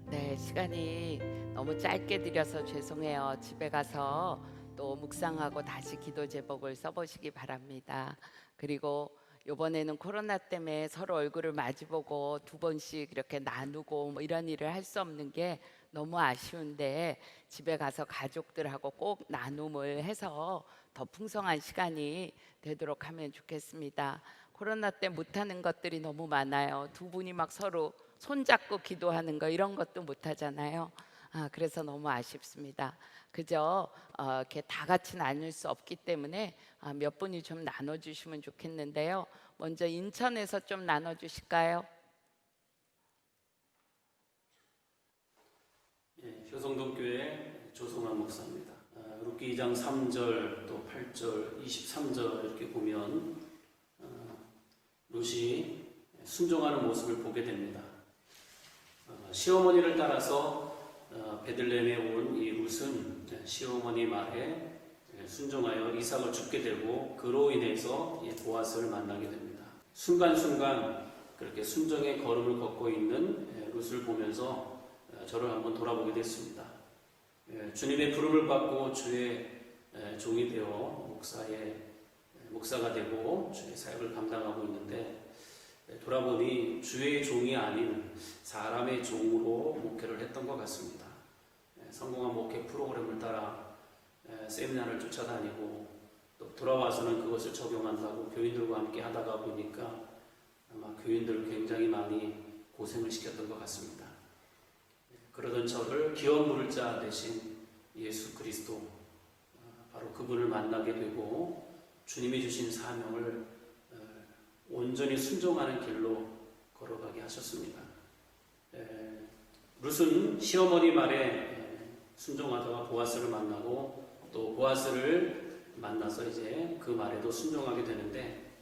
네, 시간이 너무 짧게 드려서 죄송해요. 집에 가서 또 묵상하고 다시 기도 제목을 써보시기 바랍니다. 그리고 이번에는 코로나 때문에 서로 얼굴을 마주보고 2번씩 이렇게 나누고 뭐 이런 일을 할 수 없는 게 너무 아쉬운데 집에 가서 가족들하고 꼭 나눔을 해서 더 풍성한 시간이 되도록 하면 좋겠습니다. 코로나 때 못하는 것들이 너무 많아요. 2분이 막 서로 손잡고 기도하는 거 이런 것도 못하잖아요. 그래서 너무 아쉽습니다. 그저 이렇게 다 같이 나눌 수 없기 때문에 몇 분이 좀 나눠주시면 좋겠는데요. 먼저 인천에서 좀 나눠주실까요? 예, 효성동교회 조성환 목사입니다. 룻기 2장 3절 또 8절 23절 이렇게 보면 룻이 순종하는 모습을 보게 됩니다. 시어머니를 따라서 베들레헴에 온 이 룻은 시어머니 말에 순종하여 이삭을 죽게 되고 그로 인해서 보아스를 만나게 됩니다. 순간순간 그렇게 순종의 걸음을 걷고 있는 룻을 보면서 저를 한번 돌아보게 됐습니다. 주님의 부름을 받고 주의 종이 되어 목사가 되고 주의 사역을 감당하고 있는데 돌아보니 주의 종이 아닌 사람의 종으로 목회를 했던 것 같습니다. 성공한 목회 프로그램을 따라 세미나를 쫓아다니고 또 돌아와서는 그것을 적용한다고 교인들과 함께 하다가 보니까 아마 교인들을 굉장히 많이 고생을 시켰던 것 같습니다. 그러던 저를 기업 물을 자 대신 예수 그리스도, 바로 그분을 만나게 되고 주님이 주신 사명을 온전히 순종하는 길로 걸어가게 하셨습니다. 룻은 시어머니 말에 순종하다가 보아스를 만나고 또 보아스를 만나서 이제 그 말에도 순종하게 되는데,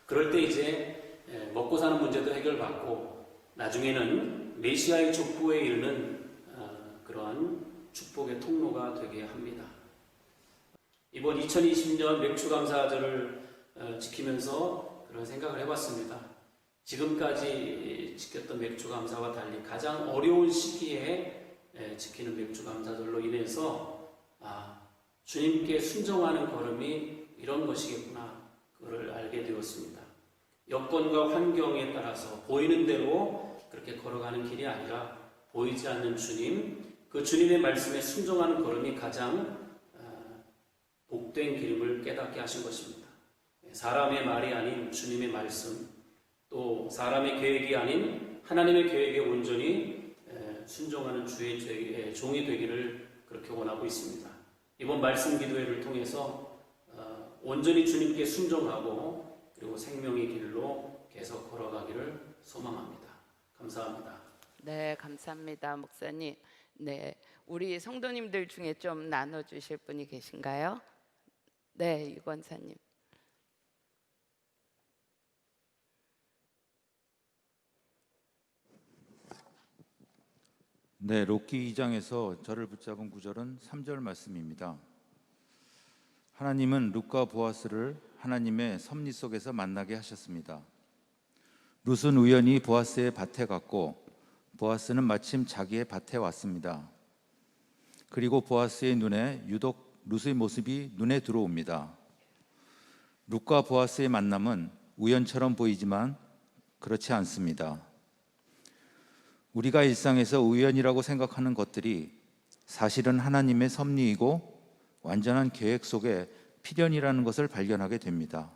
그럴 때 이제 먹고 사는 문제도 해결받고 나중에는 메시아의 족보에 이르는 그러한 축복의 통로가 되게 합니다. 이번 2020년 맥주감사절을 지키면서 그런 생각을 해봤습니다. 지금까지 지켰던 맥주감사와 달리 가장 어려운 시기에 지키는 맥주감사절로 인해서 주님께 순종하는 걸음이 이런 것이겠구나, 그걸 알게 되었습니다. 여건과 환경에 따라서 보이는 대로 그렇게 걸어가는 길이 아니라 보이지 않는 주님, 그 주님의 말씀에 순종하는 걸음이 가장 복된 길임을 깨닫게 하신 것입니다. 사람의 말이 아닌 주님의 말씀, 또 사람의 계획이 아닌 하나님의 계획에 온전히 순종하는 주의 종이 되기를 그렇게 원하고 있습니다. 이번 말씀 기도회를 통해서 온전히 주님께 순종하고 그리고 생명의 길로 계속 걸어가기를 소망합니다. 감사합니다. 네, 감사합니다, 목사님. 네, 우리 성도님들 중에 좀 나눠주실 분이 계신가요? 네, 유 권사님. 네, 록기 2장에서 저를 붙잡은 구절은 3절 말씀입니다. 하나님은 룻과 보아스를 하나님의 섭리 속에서 만나게 하셨습니다. 룻은 우연히 보아스의 밭에 갔고 보아스는 마침 자기의 밭에 왔습니다. 그리고 보아스의 눈에 유독 룻의 모습이 눈에 들어옵니다. 룻과 보아스의 만남은 우연처럼 보이지만 그렇지 않습니다. 우리가 일상에서 우연이라고 생각하는 것들이 사실은 하나님의 섭리이고 완전한 계획 속에 필연이라는 것을 발견하게 됩니다.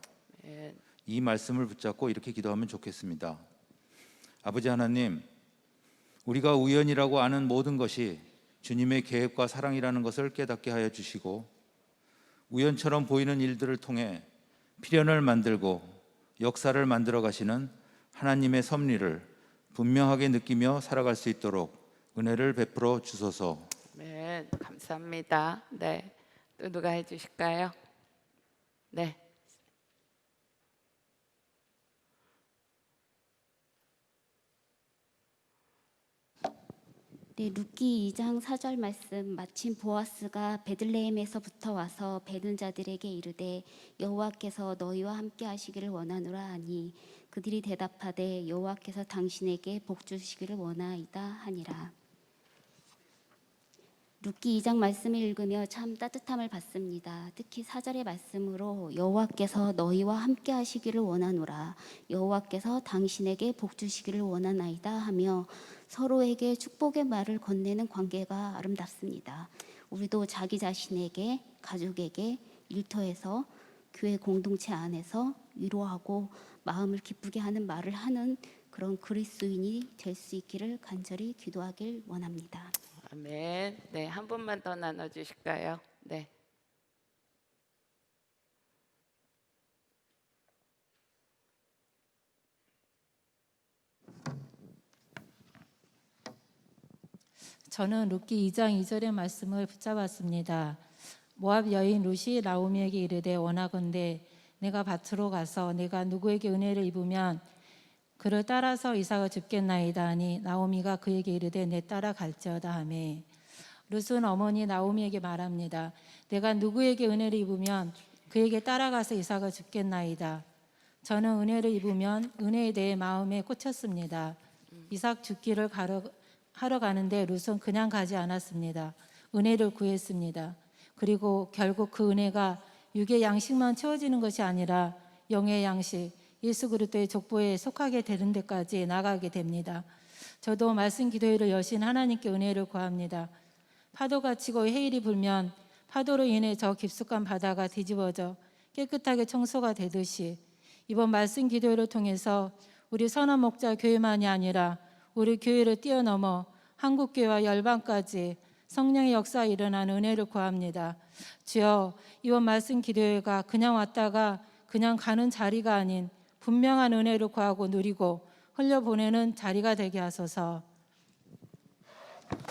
이 말씀을 붙잡고 이렇게 기도하면 좋겠습니다. 아버지 하나님, 우리가 우연이라고 아는 모든 것이 주님의 계획과 사랑이라는 것을 깨닫게 하여 주시고, 우연처럼 보이는 일들을 통해 필연을 만들고 역사를 만들어 가시는 하나님의 섭리를 분명하게 느끼며 살아갈 수 있도록 은혜를 베풀어 주소서. 네, 감사합니다. 네, 또 누가 해주실까요? 네. 네, 룻기 2장 4절 말씀. 마침 보아스가 베들레헴에서부터 와서 베는 자들에게 이르되 여호와께서 너희와 함께 하시기를 원하노라 하니 그들이 대답하되 여호와께서 당신에게 복 주시기를 원하이다 하니라. 룻기 2장 말씀을 읽으며 참 따뜻함을 받습니다. 특히 4절의 말씀으로 여호와께서 너희와 함께 하시기를 원하노라, 여호와께서 당신에게 복 주시기를 원하나이다 하며 서로에게 축복의 말을 건네는 관계가 아름답습니다. 우리도 자기 자신에게, 가족에게, 일터에서, 교회 공동체 안에서 위로하고 마음을 기쁘게 하는 말을 하는 그런 그리스도인이 될 수 있기를 간절히 기도하길 원합니다. 아멘. 네, 한 분만 더 나눠주실까요? 네. 저는 룻기 2장 2절의 말씀을 붙잡았습니다. 모압 여인 룻이 나오미에게 이르되 원하건대 내가 밭으로 가서 내가 누구에게 은혜를 입으면 그를 따라서 이삭을 줍겠나이다 하니 나오미가 그에게 이르되 내 따라 갈지어다 하매, 룻은 어머니 나오미에게 말합니다. 내가 누구에게 은혜를 입으면 그에게 따라가서 이삭을 줍겠나이다. 저는 은혜를 입으면 은혜에 대해 마음에 꽂혔습니다. 이삭 죽기를 하러 가는데 룻은 그냥 가지 않았습니다. 은혜를 구했습니다. 그리고 결국 그 은혜가 육의 양식만 채워지는 것이 아니라 영의 양식, 예수 그리스도의 족보에 속하게 되는 데까지 나가게 됩니다. 저도 말씀 기도회를 여신 하나님께 은혜를 구합니다. 파도가 치고 해일이 불면 파도로 인해 저 깊숙한 바다가 뒤집어져 깨끗하게 청소가 되듯이 이번 말씀 기도회를 통해서 우리 선한 목자 교회만이 아니라 우리 교회를 뛰어넘어 한국교회와 열방까지 성령의 역사가 일어나는 은혜를 구합니다. 주여, 이번 말씀 기도회가 그냥 왔다가 그냥 가는 자리가 아닌 분명한 은혜를 구하고 누리고 흘려보내는 자리가 되게 하소서.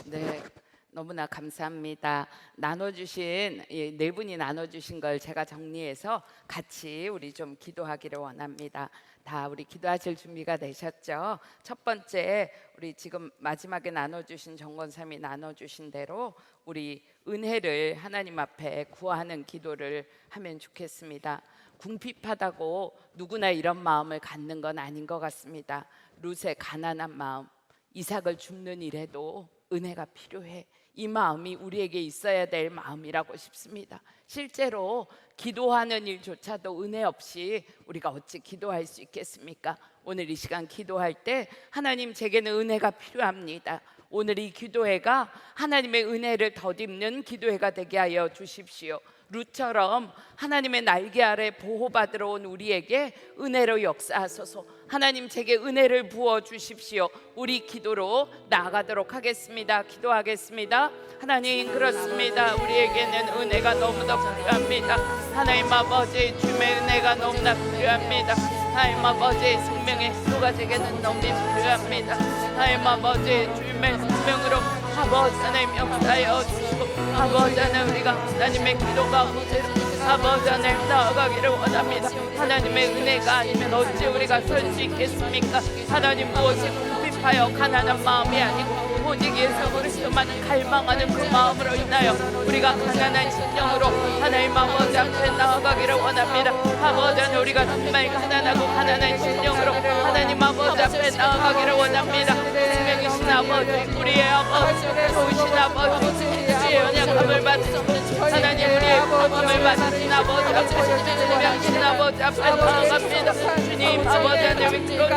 네, 너무나 감사합니다. 나눠주신 네 분이 나눠주신 걸 제가 정리해서 같이 우리 좀 기도하기를 원합니다. 다 우리 기도하실 준비가 되셨죠? 첫 번째, 우리 지금 마지막에 나눠주신 정권삼이 나눠주신 대로 우리 은혜를 하나님 앞에 구하는 기도를 하면 좋겠습니다. 궁핍하다고 누구나 이런 마음을 갖는 건 아닌 것 같습니다. 룻의 가난한 마음, 이삭을 줍는 일에도 은혜가 필요해. 이 마음이 우리에게 있어야 될 마음이라고 싶습니다. 실제로 기도하는 일조차도 은혜 없이 우리가 어찌 기도할 수 있겠습니까? 오늘 이 시간 기도할 때 하나님, 제게는 은혜가 필요합니다. 오늘 이 기도회가 하나님의 은혜를 덧입는 기도회가 되게 하여 주십시오. 룻처럼 하나님의 날개 아래 보호받으러 온 우리에게 은혜로 역사하소서. 하나님, 제게 은혜를 부어 주십시오. 우리 기도로 나아가도록 하겠습니다. 기도하겠습니다. 하나님, 그렇습니다. 우리에게는 은혜가 너무나 필요합니다. 하나님 아버지, 주님의 은혜가 너무나 필요합니다. 하나님 아버지, 생명의 기도가 제게는 너무 필요합니다. 하나님 아버지, 주님의 생명으로 아버지 하나님 역사하여 주시고, 아버지 하나님 우리가 하나님의 기도 가운데 아버지 하나님 나아가기를 원합니다. 하나님의 은혜가 아니면 어찌 우리가 설 수 있겠습니까? 하나님, 무엇이 궁핍하여 가난한 마음이 아니고 오직 예수 그리스도만을 갈망하는 그 마음으로 인하여 우리가 가난한 심령으로 하나님 아버지 앞에 나아가기를 원합니다. 아버지 하나님, 우리가 정말 가난한 심령으로 하나님 아버지 앞에 나아가기를 원합니다. 생명이신 아버지, 우리의 아버지, 좋으신 아버지, 우리의 연약함을 받으시고 하나님, 우리의 부끄러움을 받으신 아버지 앞에, 생명이신 아버지 앞에 나아갑니다. 주님 아버지 하나님, 그런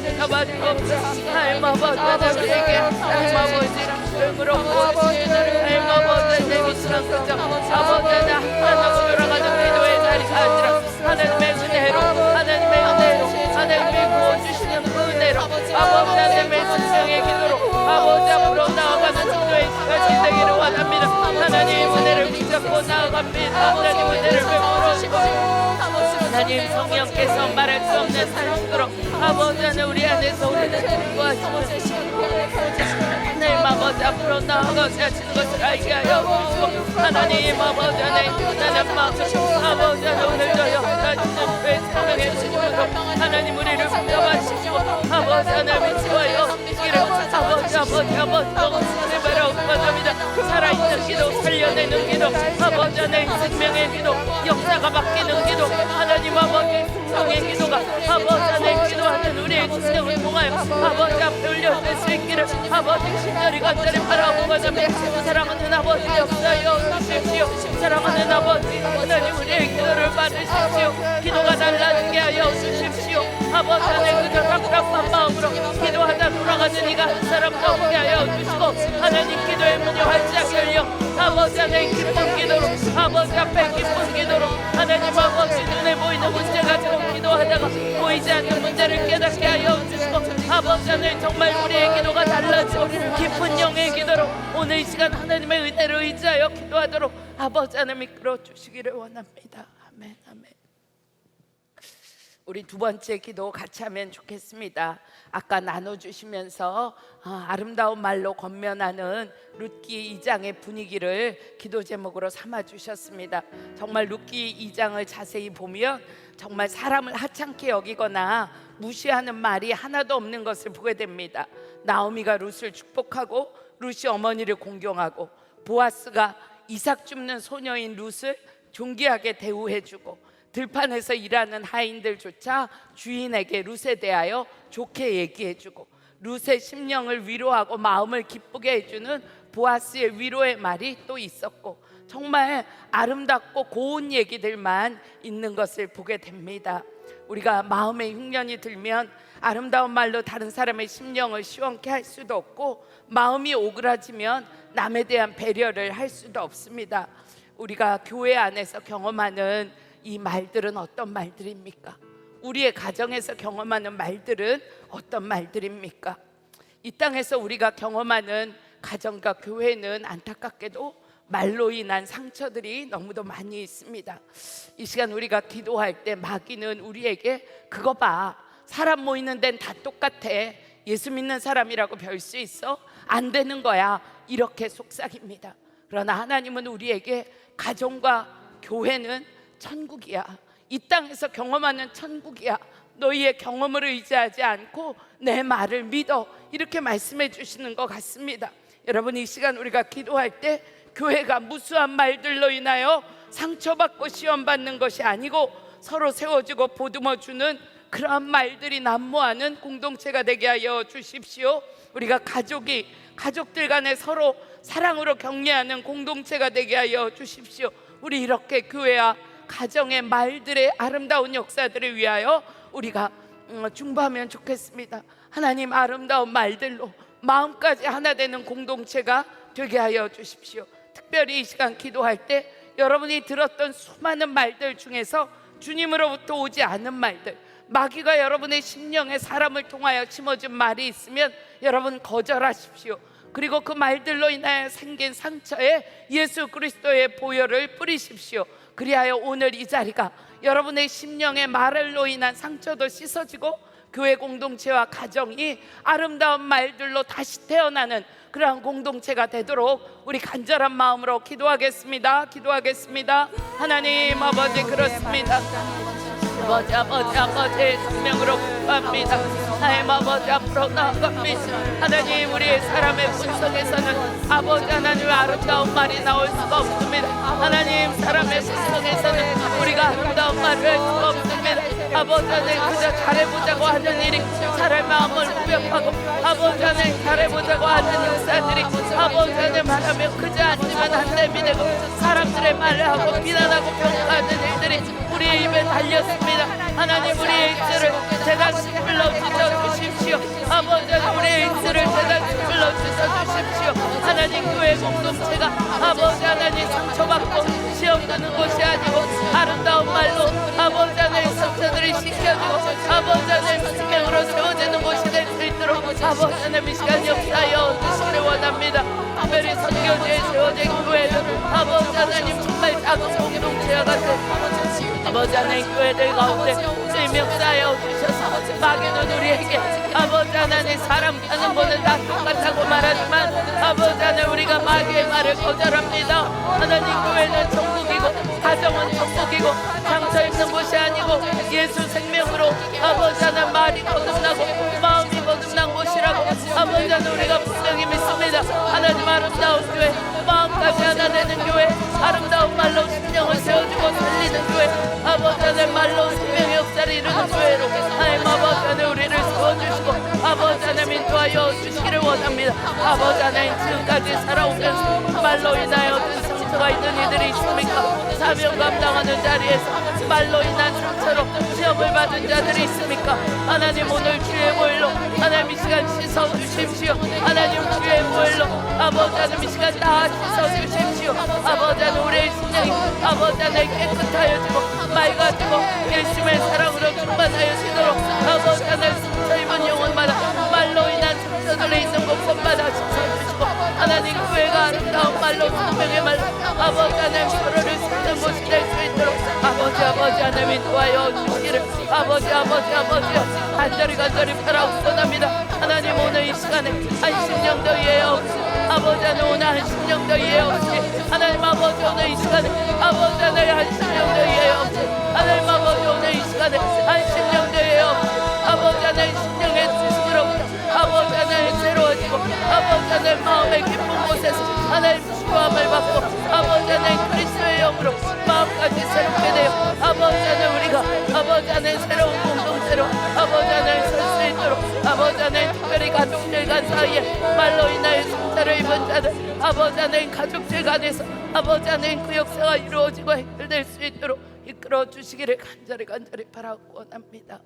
일 잡아주옵소서. 하나님 아버지 하나님에게 하나님 아버지 생으로 하나님 아버지 내 미치는 그죠 아버지 하나님으로 돌아가는 기도의 자리가 아니라 하나님의 은혜로, 하나님의 은혜로, 하나님의 구워주시는 그 은혜로 아버지 하나님의 생명의 기도로 아버지 앞으로 나아가는 기도의 시간이 되기를 원합니다. 하나님 은혜를 붙잡고 나아갑니다. 하나님 은혜를 베풀어 주시고 하나님, 성령께서 말할 수 없는 산식으로 아버지 하나님 우리 안에서 우리를 공부하시고 하나님 아버지 앞으로 나아가셔야 하시는 것을 알게 하여 주시고 하나님 아버지 하나님 하나님 아버지 하나님 오늘 저희 하나님 그 생명의 주님으로 하나님 우리를 붙잡아주시고 아버지 하나님 치워요 주시기를 아버지 제발 원합니다. 살아있는 기도, 살려내는 기도, 아버지 하나님 생명의 기도, 역사가 바뀌는 기도, 하나님 아버지 생명의 기도가 아버지 하나님 기도하는 우리의 심령을 통하여 아버지 앞에 올려질 수 있기를 아버지 신절이 간절히 바라보고 가자며 사랑하는 아버지 역사여 주십시오. 사랑하는 아버지 하나님 우리의 기도를 받으십시오. 기도가 달라지게 하여 주십시오. 아버지 하나님 그저 답답한 마음으로 기도하다 돌아가는 이가 한 사람도 없게 하여 주시고 하나님 기도의 문이 활짝 열려 아버지 하나님 기쁜 기도로 아버지 앞에 기쁜 기도로 하나님 아버지 눈에 보이는 문제 가지고 기도하다가 보이지 않는 문제를 깨닫게 하여 주시고 아버지 하나님 정말 우리의 기도가 달라지고 깊은 영의 기도로 오늘 이 시간 하나님의 은혜를 의지하여 기도하도록 아버지 하나님 이끌어 주시기를 원합니다. 아멘 아멘. 우리 두 번째 기도 같이 하면 좋겠습니다. 아까 나눠주시면서 아름다운 말로 권면하는 룻기 2장의 분위기를 기도 제목으로 삼아주셨습니다. 정말 룻기 2장을 자세히 보면 정말 사람을 하찮게 여기거나 무시하는 말이 하나도 없는 것을 보게 됩니다. 나오미가 룻을 축복하고 룻이 어머니를 공경하고 보아스가 이삭 줍는 소녀인 룻을 존귀하게 대우해주고 들판에서 일하는 하인들조차 주인에게 룻에 대하여 좋게 얘기해주고 룻의 심령을 위로하고 마음을 기쁘게 해주는 보아스의 위로의 말이 또 있었고 정말 아름답고 고운 얘기들만 있는 것을 보게 됩니다. 우리가 마음의 흉년이 들면 아름다운 말로 다른 사람의 심령을 시원케 할 수도 없고 마음이 오그라지면 남에 대한 배려를 할 수도 없습니다. 우리가 교회 안에서 경험하는 이 말들은 어떤 말들입니까? 우리의 가정에서 경험하는 말들은 어떤 말들입니까? 이 땅에서 우리가 경험하는 가정과 교회는 안타깝게도 말로 인한 상처들이 너무도 많이 있습니다. 이 시간 우리가 기도할 때 마귀는 우리에게 그거 봐, 사람 모이는 데는 다 똑같아, 예수 믿는 사람이라고 별 수 있어? 안 되는 거야, 이렇게 속삭입니다. 그러나 하나님은 우리에게 가정과 교회는 천국이야, 이 땅에서 경험하는 천국이야, 너희의 경험을 의지하지 않고 내 말을 믿어, 이렇게 말씀해 주시는 것 같습니다. 여러분, 이 시간 우리가 기도할 때 교회가 무수한 말들로 인하여 상처받고 시험받는 것이 아니고 서로 세워주고 보듬어주는 그러한 말들이 난무하는 공동체가 되게 하여 주십시오. 우리가 가족들 간에 서로 사랑으로 격려하는 공동체가 되게 하여 주십시오. 우리 이렇게 교회와 가정의 말들의 아름다운 역사들을 위하여 우리가 중보하면 좋겠습니다. 하나님, 아름다운 말들로 마음까지 하나 되는 공동체가 되게 하여 주십시오. 특별히 이 시간 기도할 때 여러분이 들었던 수많은 말들 중에서 주님으로부터 오지 않은 말들, 마귀가 여러분의 심령에 사람을 통하여 심어준 말이 있으면 여러분 거절하십시오. 그리고 그 말들로 인하여 생긴 상처에 예수 그리스도의 보혈을 뿌리십시오. 그리하여 오늘 이 자리가 여러분의 심령의 말로 인한 상처도 씻어지고 교회 공동체와 가정이 아름다운 말들로 다시 태어나는 그러한 공동체가 되도록 우리 간절한 마음으로 기도하겠습니다. 하나님 아버지, 그렇습니다. 아버지 생명으로 구합니다. 하나님 아버지, 앞으로 나아갑니다. 하나님, 우리의 사람의 분석에서는 아버지 하나님의 아름다운 말이 나올 수가 없습니다. 하나님, 사람의 분석에서는 우리가 아름다운 말을 할 수가 없습니다. 아버지 하나님, 그저 잘해보자고 하는 일이 사람의 마음을 후벼파고, 아버지 하나님, 잘해보자고 하는 역사들이 아버지 하나님 말하며 그저 앉으면 안 됩니다. 사람들의 말을 하고 비난하고 평가하는 일들이 우리의 입에 달렸습니다. 하나님, 우리의 입술을 대단히 불러주십시오. 아버지 하나님, 우리의 입술을 대단히 불러주십시오. 하나님, 교회 공동체가 아버지 하나님 상처받고 시험드는 것이 아니고 아름다운 말로 아버지 하나님 상처들이 씻겨지고 아버지 하나님 생명으로 세워지는 것이 될 수 있도록 아버지 하나님 이 시간 역사하여 주시기를 원합니다. 특별히 선교지에 세워진 교회는 아버지 하나님 정말 작은 공동체와 같은 아버지 하나님 교회들 가운데 주님 역사하여 주셔서 마귀는 우리에게 아버지 하나님 사람 가는 거는 다 똑같다고 말하지만 아버지 하나님 우리가 마귀의 말을 거절합니다. 하나님, 교회는 천국이고 가정은 천국이고 상처 있는 곳이 아니고 예수 생명으로 아버지 하나님 말이 거듭나고 마음이 거듭난 곳이라고 아버지 하나님 우리가 분명히 믿습니다. 하나님, 아름다운 교회, 마음까지 하나 되는 교회, 아름다운 말로 심령을 세워주고 살리는 교회, 아버지 하나님 말로 생명의 역사를 이루는 교회로 하나님 아버지 하나님 우리를 세워주시고 아버지 하나님 인도하여 주시기를 원합니다. 아버지 하나님, 지금까지 살아오면서 말로 인하여 어떤 상처가 있는 이들이 있습니까? 사명 감당하는 자리에서 말로 인한 상처로 시험을 받은 자들이 있습니까? 하나님, 오늘 주의 보혈로 하나님 이 시간 씻어주십시오. 하나님, 주의 보혈로 아버지 하나님 이 시간 다 씻어주십시오. 아버지 하나님, 우리의 심령이 아버지 하나님 깨끗하여지고 맑아지고 예수의 사랑으로 충만하여지도록 아버지 하나님 상처 입은 영혼마다 말로 인한 상처들이 있는 곳곳마다 씻어주시고 하나님, 교회가 아름다운 말로 생명의 말로 아버지 하나님 서로를 세우는 곳이 될 수 있도록 아버지 하나님 인도하여 주시기를 아버지 간절히 바라옵소납니다. 하나님, 오늘 이 시간에 한 심령도 이해 없이 아버지 하나님 오늘 한 심령도 이해 없이 하나님 아버지 오늘 이 시간에 아버지 하나님 한 심령도 이해 없이 하나님 아버지 오늘 이 시간에 한 심령도 이해 없이 아버지 하나님 심령의 지식으로부터 아버지 하나님 새로워지고 아버지 하나님 마음의 깊은 곳에서 하나님 치유함을 받고 아버지 하나님 그리스도의 영으로 마음까지 새롭게 되어 아버지 하나님 우리가 아버지 하나님 새로운 공동체로 아버지 하나님 설 수 있도록 아버지 하나님 특별히 가족들 간 사이에 말로 인하여 상처를 입은 자들 아버지 하나님 가족들 간에서 아버지 하나님 그 역사가 이루어지고 해결될 수 있도록 이끌어 주시기를 간절히 바라고 원합니다.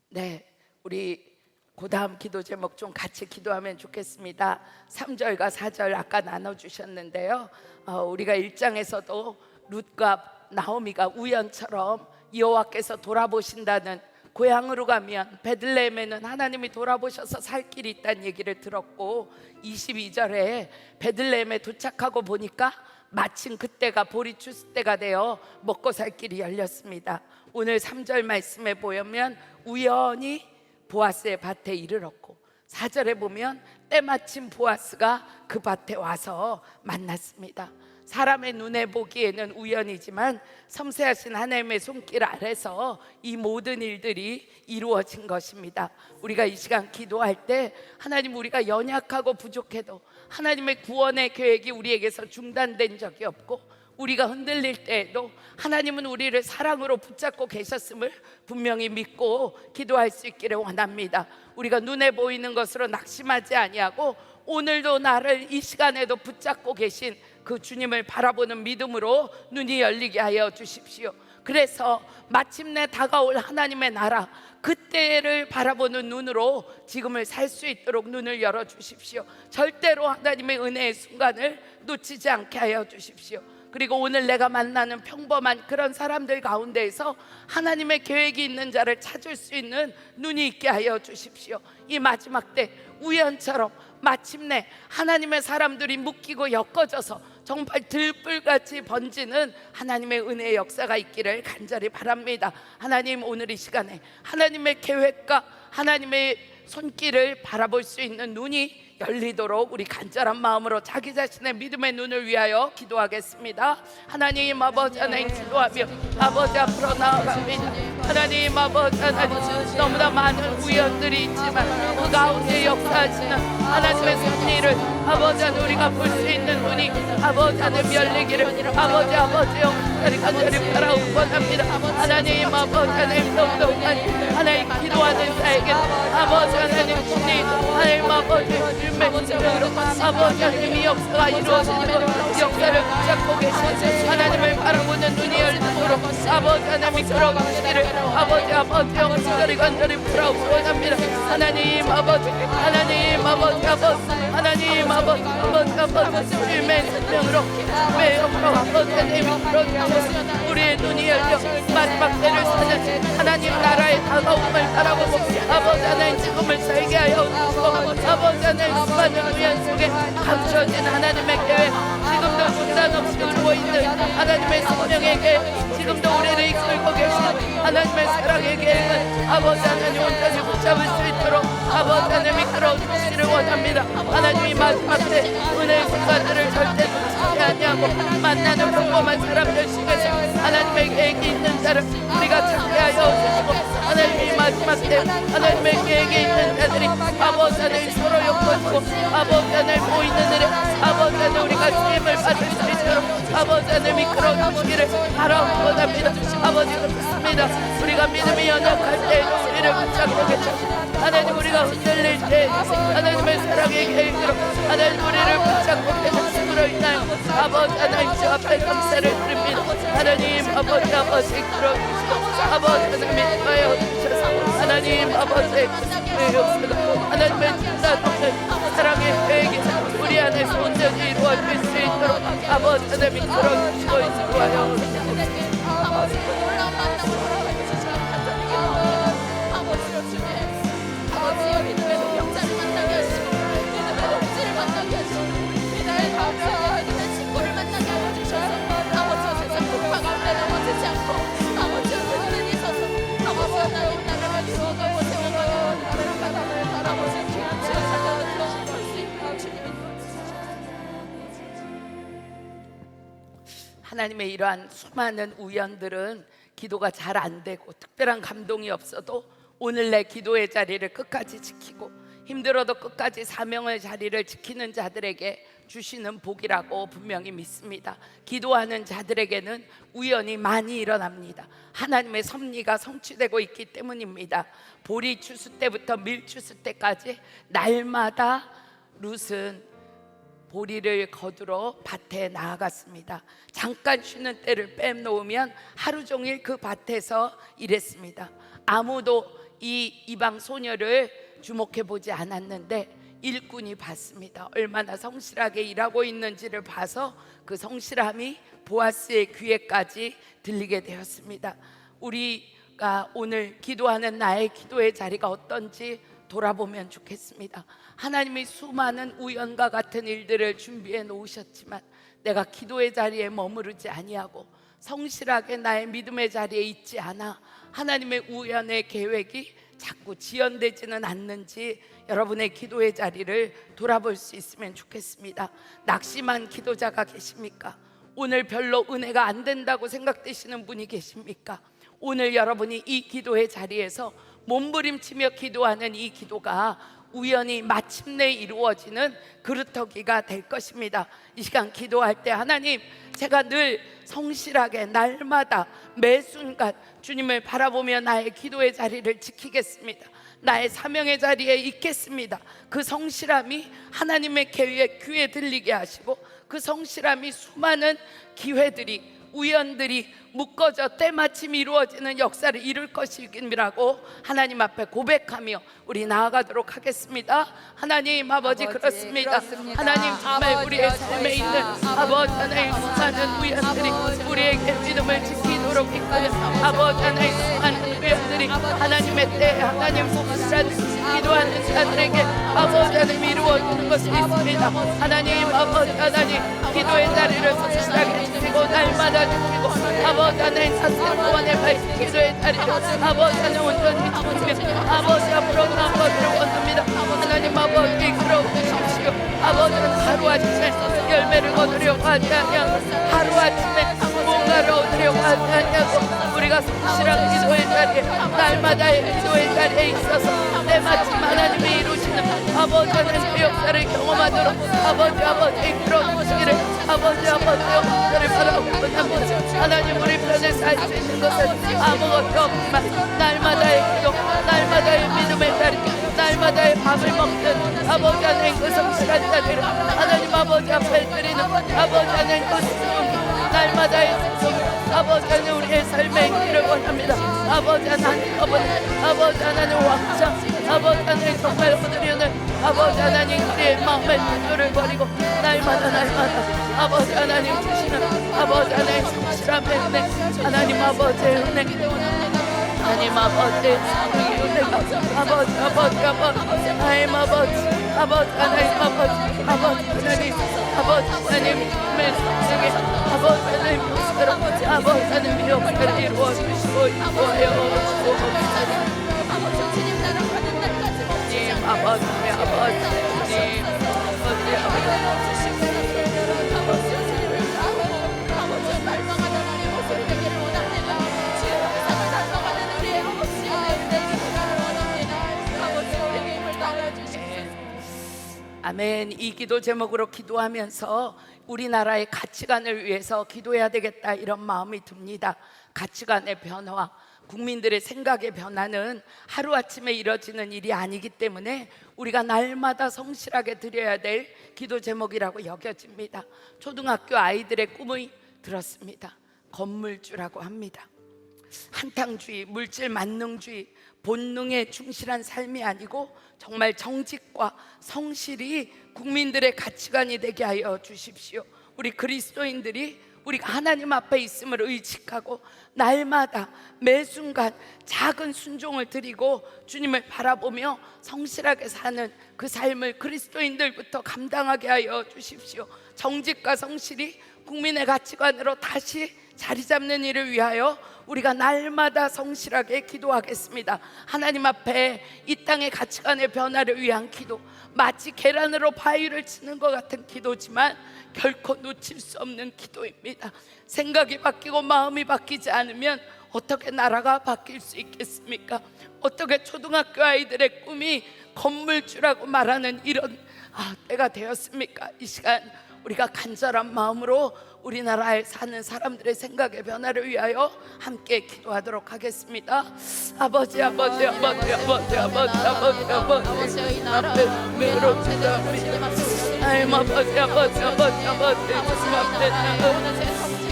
네, 우리 그 다음 기도 제목 좀 같이 기도하면 좋겠습니다. 3절과 4절 아까 나눠주셨는데요, 우리가 1장에서도 룻과 나오미가 우연처럼 여호와께서 돌아보신다는 고향으로 가면 베들레헴에는 하나님이 돌아보셔서 살 길이 있다는 얘기를 들었고 22절에 베들레헴에 도착하고 보니까 마침 그때가 보리 추수 때가 되어 먹고 살 길이 열렸습니다. 오늘 3절 말씀에 보면 우연히 보아스의 밭에 이르렀고 4절에 보면 때마침 보아스가 그 밭에 와서 만났습니다. 사람의 눈에 보기에는 우연이지만 섬세하신 하나님의 손길 아래서 이 모든 일들이 이루어진 것입니다. 우리가 이 시간 기도할 때 하나님, 우리가 연약하고 부족해도 하나님의 구원의 계획이 우리에게서 중단된 적이 없고 우리가 흔들릴 때에도 하나님은 우리를 사랑으로 붙잡고 계셨음을 분명히 믿고 기도할 수 있기를 원합니다. 우리가 눈에 보이는 것으로 낙심하지 아니하고 오늘도 나를 이 시간에도 붙잡고 계신 그 주님을 바라보는 믿음으로 눈이 열리게 하여 주십시오. 그래서 마침내 다가올 하나님의 나라, 그때를 바라보는 눈으로 지금을 살 수 있도록 눈을 열어 주십시오. 절대로 하나님의 은혜의 순간을 놓치지 않게 하여 주십시오. 그리고 오늘 내가 만나는 평범한 그런 사람들 가운데에서 하나님의 계획이 있는 자를 찾을 수 있는 눈이 있게 하여 주십시오. 이 마지막 때 우연처럼 마침내 하나님의 사람들이 묶이고 엮어져서 정말 들불같이 번지는 하나님의 은혜의 역사가 있기를 간절히 바랍니다. 하나님, 오늘 이 시간에 하나님의 계획과 하나님의 손길을 바라볼 수 있는 눈이 열리도록 우리 간절한 마음으로 자기 자신의 믿음의 눈을 위하여 기도하겠습니다. 하나님 아버지, 하나님 기도하며 아버지 앞으로 나아갑니다. 하나님 아버지, 하나님 너무나 많은 우연들이 있지만 그 가운데 역사하시는 하나님의 섭리를 아버지 하나님 우리가 볼 수 있는 눈이 아버지 하나님 열리기를 아버지요 간절히 바라고 원합니다. 하나님 아버지 하나님 더욱더 하나님 기도하는 자에게 아버지 하나님 주님 하나님 아버지 주님의 능력으로 아버지 하나님이 역사가 이루어지는 것 역사를 붙잡고 계신 하나님을 바라보는 눈이 열리도록 아버지 하나님 이끌어주시기를 아버지요 간절히 바라고 원합니다. 하나님 아버지 하나님 아버지 하나님 아버지 주님의 능력으로 주님의 역사로 아버지 하나님 이끌어주시고 우리의 눈이 열려 마지막 때를 사는 하나님 나라의 다가옴을 바라보고 아버지 하나님 지금을 살게 하여 주시고 아버지 하나님 수많은 우연 속에 감춰진 하나님의 계획 지금도 중단 없이 주고 있는 하나님의 성령의 계획 지금도 우리를 이끌고 계신 하나님의 사랑의 계획은 아버지 하나님 온전히 붙잡을 수 있도록 아버지 하나님 이끌어 주시기를 원합니다. 하나님이 마지막 때 은혜의 순간들을 절대 놓치지 아니하고 만나는 평범한 사람들 속에서 하나님의 계획이 있는 자를 우리가 찾게 하여 주시고 하나님이 마지막 때 하나님의 계획이 있는 자들이 아버지 하나님 서로 엮어주고 아버지 하나님 보이는 일에 아버지 하나님 우리가 주임을 받을 수 있도록 아버지 하나님 이끌어 주시기를 바라고 원합니다. 아버지 그렇습니다. 우리가 믿음이 연약할 때 우리를 붙잡고 계십니다. 하나님 우리가 흔들릴 때 하나님의 사랑의 계획으로 하나님 우리를 붙잡고 계셨음으로 인하여 아버지 하나님 주 앞에 감사를 드립니다. 하나님 아버지 이끌어주시고 아버지 하나님 인도하여 주셔서 하나님 아버지의 역사가 하나님의 진단없는 사랑의 계획이 우리 안에서 온전히 이루어질 수 있도록 아버지 하나님 이끌어주시고 인도하여 주시고 하나님의 이러한 수많은 우연들은 기도가 잘 안 되고 특별한 감동이 없어도 오늘 내 기도의 자리를 끝까지 지키고 힘들어도 끝까지 사명의 자리를 지키는 자들에게 주시는 복이라고 분명히 믿습니다. 기도하는 자들에게는 우연이 많이 일어납니다. 하나님의 섭리가 성취되고 있기 때문입니다. 보리 추수 때부터 밀 추수 때까지 날마다 룻은 보리를 거두러 밭에 나아갔습니다. 잠깐 쉬는 때를 빼놓으면 하루 종일 그 밭에서 일했습니다. 아무도 이 이방 소녀를 주목해 보지 않았는데 일꾼이 봤습니다. 얼마나 성실하게 일하고 있는지를 봐서 그 성실함이 보아스의 귀에까지 들리게 되었습니다. 우리가 오늘 기도하는 나의 기도의 자리가 어떤지 돌아보면 좋겠습니다. 하나님이 수많은 우연과 같은 일들을 준비해 놓으셨지만 내가 기도의 자리에 머무르지 아니하고 성실하게 나의 믿음의 자리에 있지 않아 하나님의 우연의 계획이 자꾸 지연되지는 않는지 여러분의 기도의 자리를 돌아볼 수 있으면 좋겠습니다. 낙심한 기도자가 계십니까? 오늘 별로 은혜가 안 된다고 생각되시는 분이 계십니까? 오늘 여러분이 이 기도의 자리에서 몸부림치며 기도하는 이 기도가 우연히 마침내 이루어지는 그루터기가 될 것입니다. 이 시간 기도할 때 하나님, 제가 늘 성실하게 날마다 매 순간 주님을 바라보며 나의 기도의 자리를 지키겠습니다. 나의 사명의 자리에 있겠습니다. 그 성실함이 하나님의 계획 귀에 들리게 하시고 그 성실함이 수많은 기회들이 우연들이 묶어져 때마침 이루어지는 역사를 이룰 것이라고 하나님 앞에 고백하며 우리 나아가도록 하겠습니다. 하나님 아버지, 그렇습니다. 하나님, 정말 우리의 삶에 있는 아버지 하나님 수많은 우연들이 우리에게 믿음을 지키도록 이끌어 아버지 하나님 수많은 우연들이 하나님의 때에 하나님 복수라는 기도하는 자들에게 아버지 하나님 이루어지는 것이 있습니다. 하나님 아버지 하나님 기도의 자리를 성실하게 지키고 날마다 지키고 아버지 하나님 사슬원의 발 기도의 자리를 아버지 하나님 온전히 지키며 아버지 앞으로 나아가기를 원합니다. 하나님 아버지 이끌어 주십시오. 아버지는 하루아침에 열매를 거두려고 하지 아니하고 하루아침에 뭔가를 얻으려고 하지 아니하고 우리가 성실한 기도의 자리에 날마다의 기도의 자리에 있어서 때마침 하나님이 이루시는 아버지 하나님의 역사를 경험하도록 아버지 이끌어 주시기를 아버지 역사를 바라고 원합니다. 하나님, 우리 편에 살 수 있는 것은 아무것도 없지만 날마다의 기도, 날마다의 믿음의 자리, 날마다의 밥을 먹는 아버지 하나님 그 성실한 자리를 하나님 아버지 앞에 드리는 아버지 하나님 그 수종, 날마다의 수종 아버지 하나님 우리의 삶에 있기를 원합니다. 아버지 하나님 아버지 하나님 왕자 아버지 하나님 정말 얻으려는 아버지 하나님 우리의 마음의 분노를 버리고 날마다 아버지 하나님 주시는 아버지 하나님 성실함의 은혜, 하나님 아버지의 은혜, 하나님 아버지의 은혜가 아버지 하나님 아버지 하나님 말씀에 아버지 하나님 역사로 아버지 하나님 역사를 이루어 주시고 이루어요 주님 아버지 아멘. 이 기도 제목으로 기도하면서 우리나라의 가치관을 위해서 기도해야 되겠다 이런 마음이 듭니다. 가치관의 변화, 국민들의 생각의 변화는 하루아침에 이뤄지는 일이 아니기 때문에 우리가 날마다 성실하게 드려야 될 기도 제목이라고 여겨집니다. 초등학교 아이들의 꿈을 들었습니다. 건물주라고 합니다. 한탕주의, 물질 만능주의, 본능에 충실한 삶이 아니고 정말 정직과 성실이 국민들의 가치관이 되게 하여 주십시오. 우리 그리스도인들이 우리가 하나님 앞에 있음을 의식하고 날마다 매 순간 작은 순종을 드리고 주님을 바라보며 성실하게 사는 그 삶을 그리스도인들부터 감당하게 하여 주십시오. 정직과 성실이 국민의 가치관으로 다시 자리 잡는 일을 위하여 우리가 날마다 성실하게 기도하겠습니다. 하나님 앞에 이 땅의 가치관의 변화를 위한 기도, 마치 계란으로 바위를 치는 것 같은 기도지만 결코 놓칠 수 없는 기도입니다. 생각이 바뀌고 마음이 바뀌지 않으면 어떻게 나라가 바뀔 수 있겠습니까? 어떻게 초등학교 아이들의 꿈이 건물주라고 말하는 이런 때가 되었습니까? 이 시간 우리가 간절한 마음으로 우리나라에 사는 사람들의 생각의 변화를 위하여 함께 기도하도록 하겠습니다. 아버지 앞에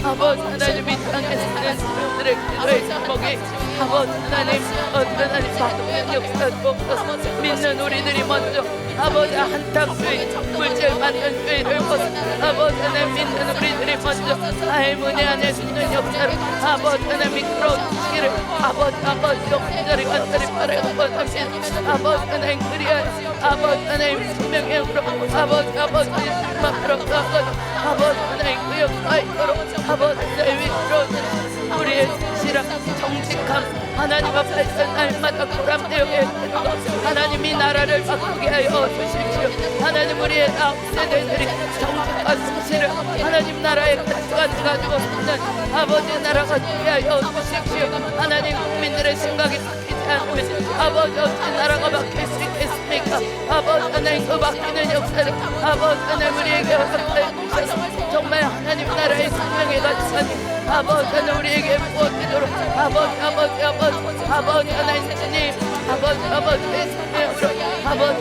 아버지 하나님 이 땅에 사는 사람들의 기도의 제목이 아버지 하나님 하나님 받는 역사도 믿는 우리들이 먼저 아버지 한탕주의 물질 받는 죄를 벗어 아버지 하나님 믿는 우리들이 먼저 문의 안에 있는 역사를 아버지 하나님 이끌어주시기를 아버지 역사를 간절히 바라고 원합니다. 아버지 하나님 그리하여 아버지 하나님 생명의 힘으로 아버지 앞으로 아버지 하나님 그 역사에 있도록 아버지 하나님 이끌어주시고 우리의 진실한 정직함 하나님 앞에서 날마다 보람되게 해주시고 하나님이 나라를 바꾸게 하여 주십시오. 하나님 우리의 다음 세대들이 정직과 진실을 하나님 나라의 가치관을 가지고 사는 아버지 나라가 되게 하여 주십시오. 하나님 국민들의 생각이 바뀌지 않으면 아버지 어찌 나라가 바뀔 수 있겠습니까? 아버지 하나님 그 바뀌는 역사를 아버지 하나님 우리에게 허락하여 주셔서 정말 하나님 나라의 생명의 가치관이 아버지 하나님 우리에게 부어지도록 아버지 하나님 주님 아버지의 생명으로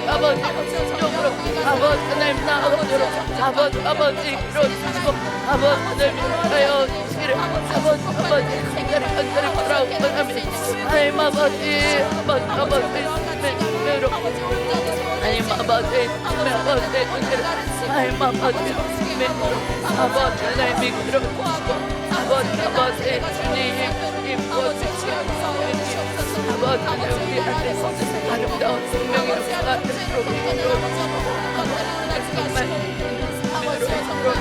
아버지 순종으로 아버지 하나님 나아가도록 아버지 이끌어주시고 아버지 하나님 하여 주시기를 아버지 간절히 바라고 원합니다. 하나님 아버지 생명으로 하나님 아버지 하나님 아버지 생명으로 아버지 하나님 이끌어주시고 아버지 주님 부어주시고 아버지 하나님 우리 안에서 아름다운 생명의 역사가 되도록 이끌어주시고 아버지 정말 생명으로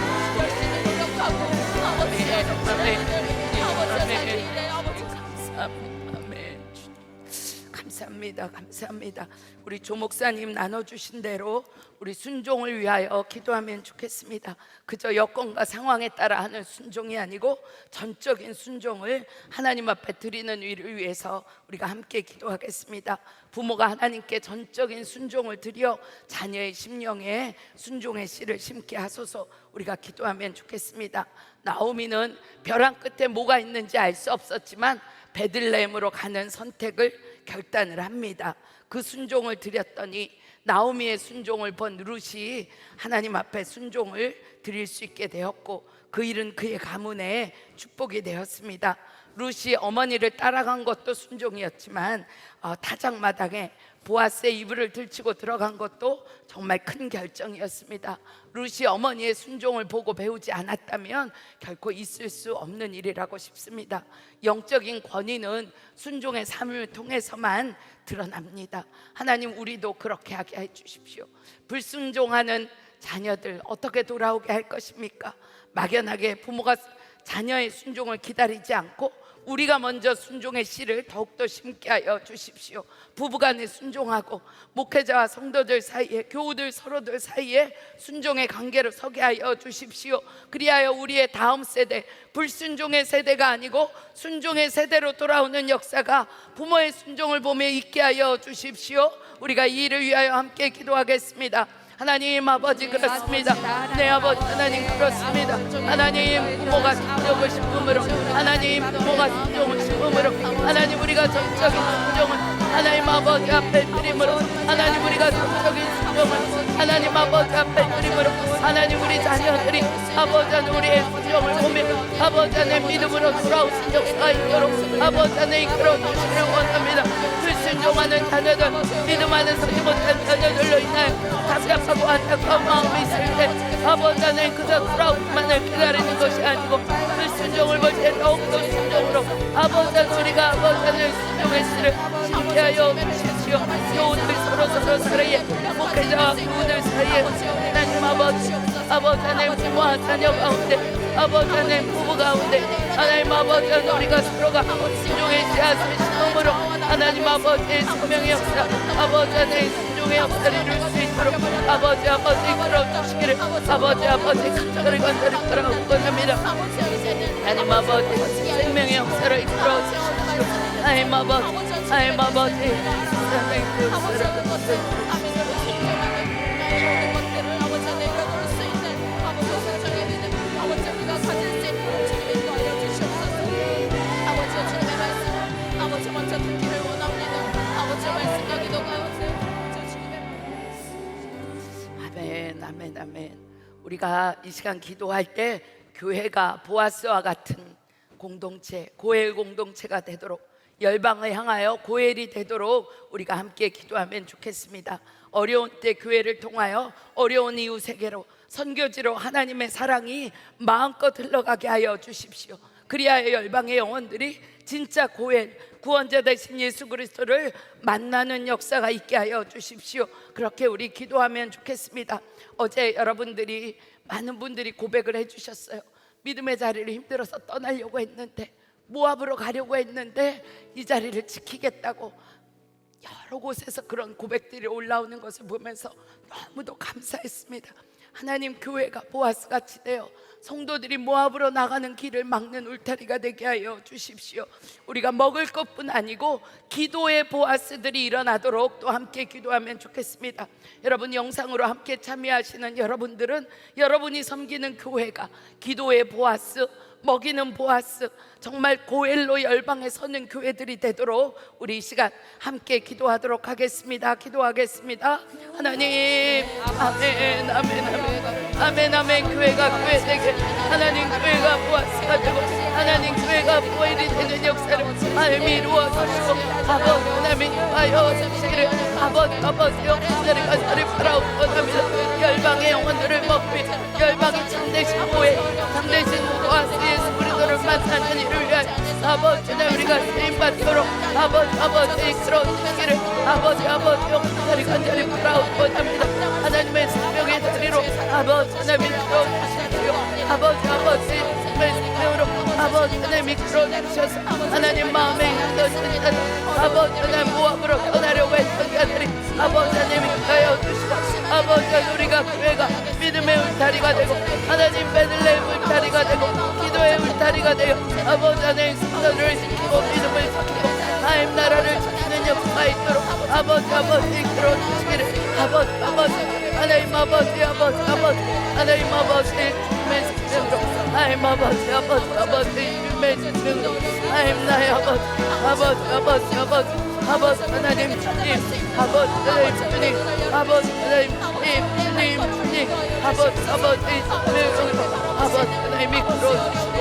감사합니다. 우리 조 목사님 나눠주신 대로 우리 순종을 위하여 기도하면 좋겠습니다. 그저 여건과 상황에 따라 하는 순종이 아니고 전적인 순종을 하나님 앞에 드리는 일을 위해서 우리가 함께 기도하겠습니다. 부모가 하나님께 전적인 순종을 드려 자녀의 심령에 순종의 씨를 심게 하소서. 우리가 기도하면 좋겠습니다. 나오미는 벼랑 끝에 뭐가 있는지 알 수 없었지만 베들레헴으로 가는 선택을 결단을 합니다. 그 순종을 드렸더니 나오미의 순종을 본 룻이 하나님 앞에 순종을 드릴 수 있게 되었고 그 일은 그의 가문에 축복이 되었습니다. 룻이 어머니를 따라간 것도 순종이었지만 타작마당에 보아스의 이불을 들치고 들어간 것도 정말 큰 결정이었습니다. 룻이 어머니의 순종을 보고 배우지 않았다면 결코 있을 수 없는 일이라고 싶습니다. 영적인 권위는 순종의 삶을 통해서만 드러납니다. 하나님 우리도 그렇게 하게 해주십시오. 불순종하는 자녀들 어떻게 돌아오게 할 것입니까? 막연하게 부모가 자녀의 순종을 기다리지 않고 우리가 먼저 순종의 씨를 더욱더 심게 하여 주십시오. 부부간에 순종하고 목회자와 성도들 사이에 교우들 서로들 사이에 순종의 관계로 서게 하여 주십시오. 그리하여 우리의 다음 세대 불순종의 세대가 아니고 순종의 세대로 돌아오는 역사가 부모의 순종을 보며 있게 하여 주십시오. 우리가 이 일을 위하여 함께 기도하겠습니다. 하나님 아버지 그렇습니다. 네 아버지 하나님 그렇습니다. 하나님 부모가 순종을 심음으로 하나님 부모가 순종을 심음으로 하나님 우리가 전적인 순종을 하나님 아버지 앞에 드림으로 하나님 우리가 전적인 순종을 하나님 아버지 앞에 드림으로 하나님 우리 자녀들이 아버지 하나님 우리의 순종을 보며 아버지 하나님 믿음으로 돌아오신 역사가 있도록 아버지 하나님 이끌어 주시기를 원합니다. 불순종하는 자녀들 믿음 안에 서지 못한 자녀들로 인하여 답답하고 안타까운 마음이 있을 때 아버지 하나님 그저 돌아오기만을 기다리는 것이 아니고 불순종을 볼 때 더욱더 순종으로 아버지 하나님 우리가 아버지 하나님 순종의 씨를 심게 하여 주십시오. 교우들 서로 사이에 목회자와 교우들 사이에 하나님 아버지 하나님 부모와 자녀 가운데 아버지 하나님 부부 가운데 하나님 아버지 하나님 우리가 서로가 순종의 씨앗을 심음으로 하나님 아버지의 생명의 역사 아버지 하나님 순종의 역사를 이룰 수 있도록 아버지 이끌어 주시기를 아버지 간절히 바라고 원합니다. 하나님 아버지 생명의 역사를 이끌어 주십시오. 하나님 아버지 생명의 역사를 아멘. 우리가 이 시간 기도할 때 교회가 보아스와 같은 공동체, 고엘 공동체가 되도록, 열방을 향하여 고엘이 되도록 우리가 함께 기도하면 좋겠습니다. 어려운 때 교회를 통하여 어려운 이웃에게로, 선교지로 하나님의 사랑이 마음껏 흘러가게 하여 주십시오. 그리하여 열방의 영혼들이 진짜 고엘, 구원자 되신 예수 그리스도를 만나는 역사가 있게 하여 주십시오. 그렇게 우리 기도하면 좋겠습니다. 어제 여러분들이, 많은 분들이 고백을 해주셨어요. 믿음의 자리를 힘들어서 떠나려고 했는데, 모압으로 가려고 했는데 이 자리를 지키겠다고 여러 곳에서 그런 고백들이 올라오는 것을 보면서 너무도 감사했습니다. 하나님, 교회가 보아스같이 되어 성도들이 모압으로 나가는 길을 막는 울타리가 되게 하여 주십시오. 우리가 먹을 것뿐 아니고 기도의 보아스들이 일어나도록 또 함께 기도하면 좋겠습니다. 여러분, 영상으로 함께 참여하시는 여러분들은 여러분이 섬기는 교회가 기도의 보아스, 먹이는 보아스, 정말 고엘로 열방에 서는 교회들이 되도록 우리 이 시간 함께 기도하도록 하겠습니다. 기도하겠습니다. 하나님, 아멘, 아멘, 아멘, 아멘, 아멘. 교회가 교회 되게, 하나님 교회가 보아스가 되고, 하나님 교회가 보엘이 되는 역사를 하나님이 이루어주시고, 아버지 하나님 하여 주시기를, 아버지 영혼들의 가사를 바라옵고합니다. 열방의 영혼들을 먹고 열방이 참되신 보엘, 참되신 보아스 예수 그리스도를 만나는 이를 위하여 아버지 하나님 우리가 쓰임받도록 아버지 이끌어주시기를, 아버지 영혼들이 간절히 바라옵고합니다. 하나님의 생명의 자리로 아버지 하나님 이끌어주십시오. 아버지 정말 생명으로 아버지 하나님 이끌어주셔서 하나님 마음에 힘드신 자들, 아버지 하나님 모압으로 떠나려고 했던 자들이 아버지 하나님 인하여 주시고, 아버지 하나님 우리가 교회가 믿음의 울타리가 되고, 하나님 베들레헴 울타리가 되고, 기도의 울타리가 되어 아버지 하나님 성도들을 지키고 믿음을 지키고 하나님 나라를 지키는 역사가 있도록 아버지 이끌어 주시기를, 아버지 하나님 하나님 주님의 생명으로, 하나님 주님의 생명으로, 하나님 나의 아버지 하나님 주님, 아버지 하나님 주님, 아버지 하나님 주님, 아버지 생명으로 아버지 하나님 이끌어 주시고,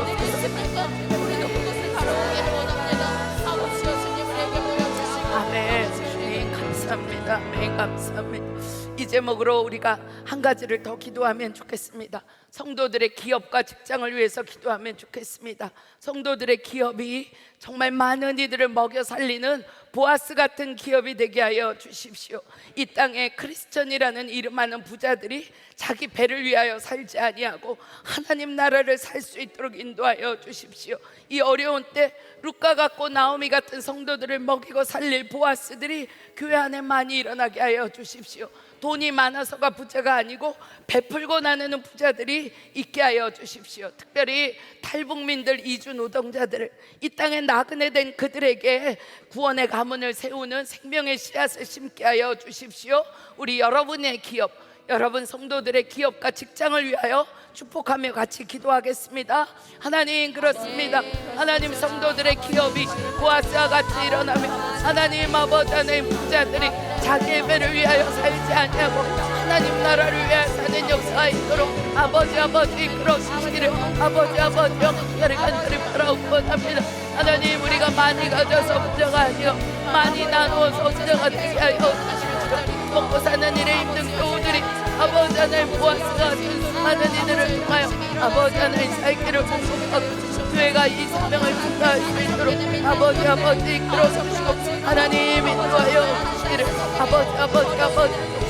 아멘. 주님 감사합니다. 아멘, 감사합니다. 이 제목으로 우리가 한 가지를 더 기도하면 좋겠습니다. 성도들의 기업과 직장을 위해서 기도하면 좋겠습니다. 성도들의 기업이 정말 많은 이들을 먹여 살리는 보아스 같은 기업이 되게 하여 주십시오. 이 땅에 크리스천이라는 이름하는 부자들이 자기 배를 위하여 살지 아니하고 하나님 나라를 살 수 있도록 인도하여 주십시오. 이 어려운 때 루카 같고 나오미 같은 성도들을 먹이고 살릴 보아스들이 교회 안에 많이 일어나게 하여 주십시오. 돈이 많아서가 부자가 아니고 베풀고 나누는 부자들이 있게 하여 주십시오. 특별히 탈북민들, 이주 노동자들, 이 땅에 나그네 된 그들에게 구원의 가문을 세우는 생명의 씨앗을 심게 하여 주십시오. 우리 여러분의 기업, 여러분 성도들의 기업과 직장을 위하여 축복하며 같이 기도하겠습니다. 하나님, 그렇습니다. 하나님, 성도들의 기업이 보아스와 같이 일어나며 하나님 아버지 하나님 부자들이 자기의 배를 위하여 살지 아니하고 하나님 나라를 위하여 사는 역사가 있도록 아버지 이끌어 주시기를, 아버지 영원히 간절히 바라옵고합니다. 하나님, 우리가 많이 가져서 부자가 아니요 많이 나누어서 부자가 되게 하여 주십시오. 먹고 사는 일에 힘든 교우들이 아버지 하나님 보아스가 같은 수많은 이들을 통하여 아버지 하나님 살기를 공급하고 교회가 이 사명을 감당할 수 있도록 아버지 이끌어 주시고 하나님 인도하여 주시기를, 아버지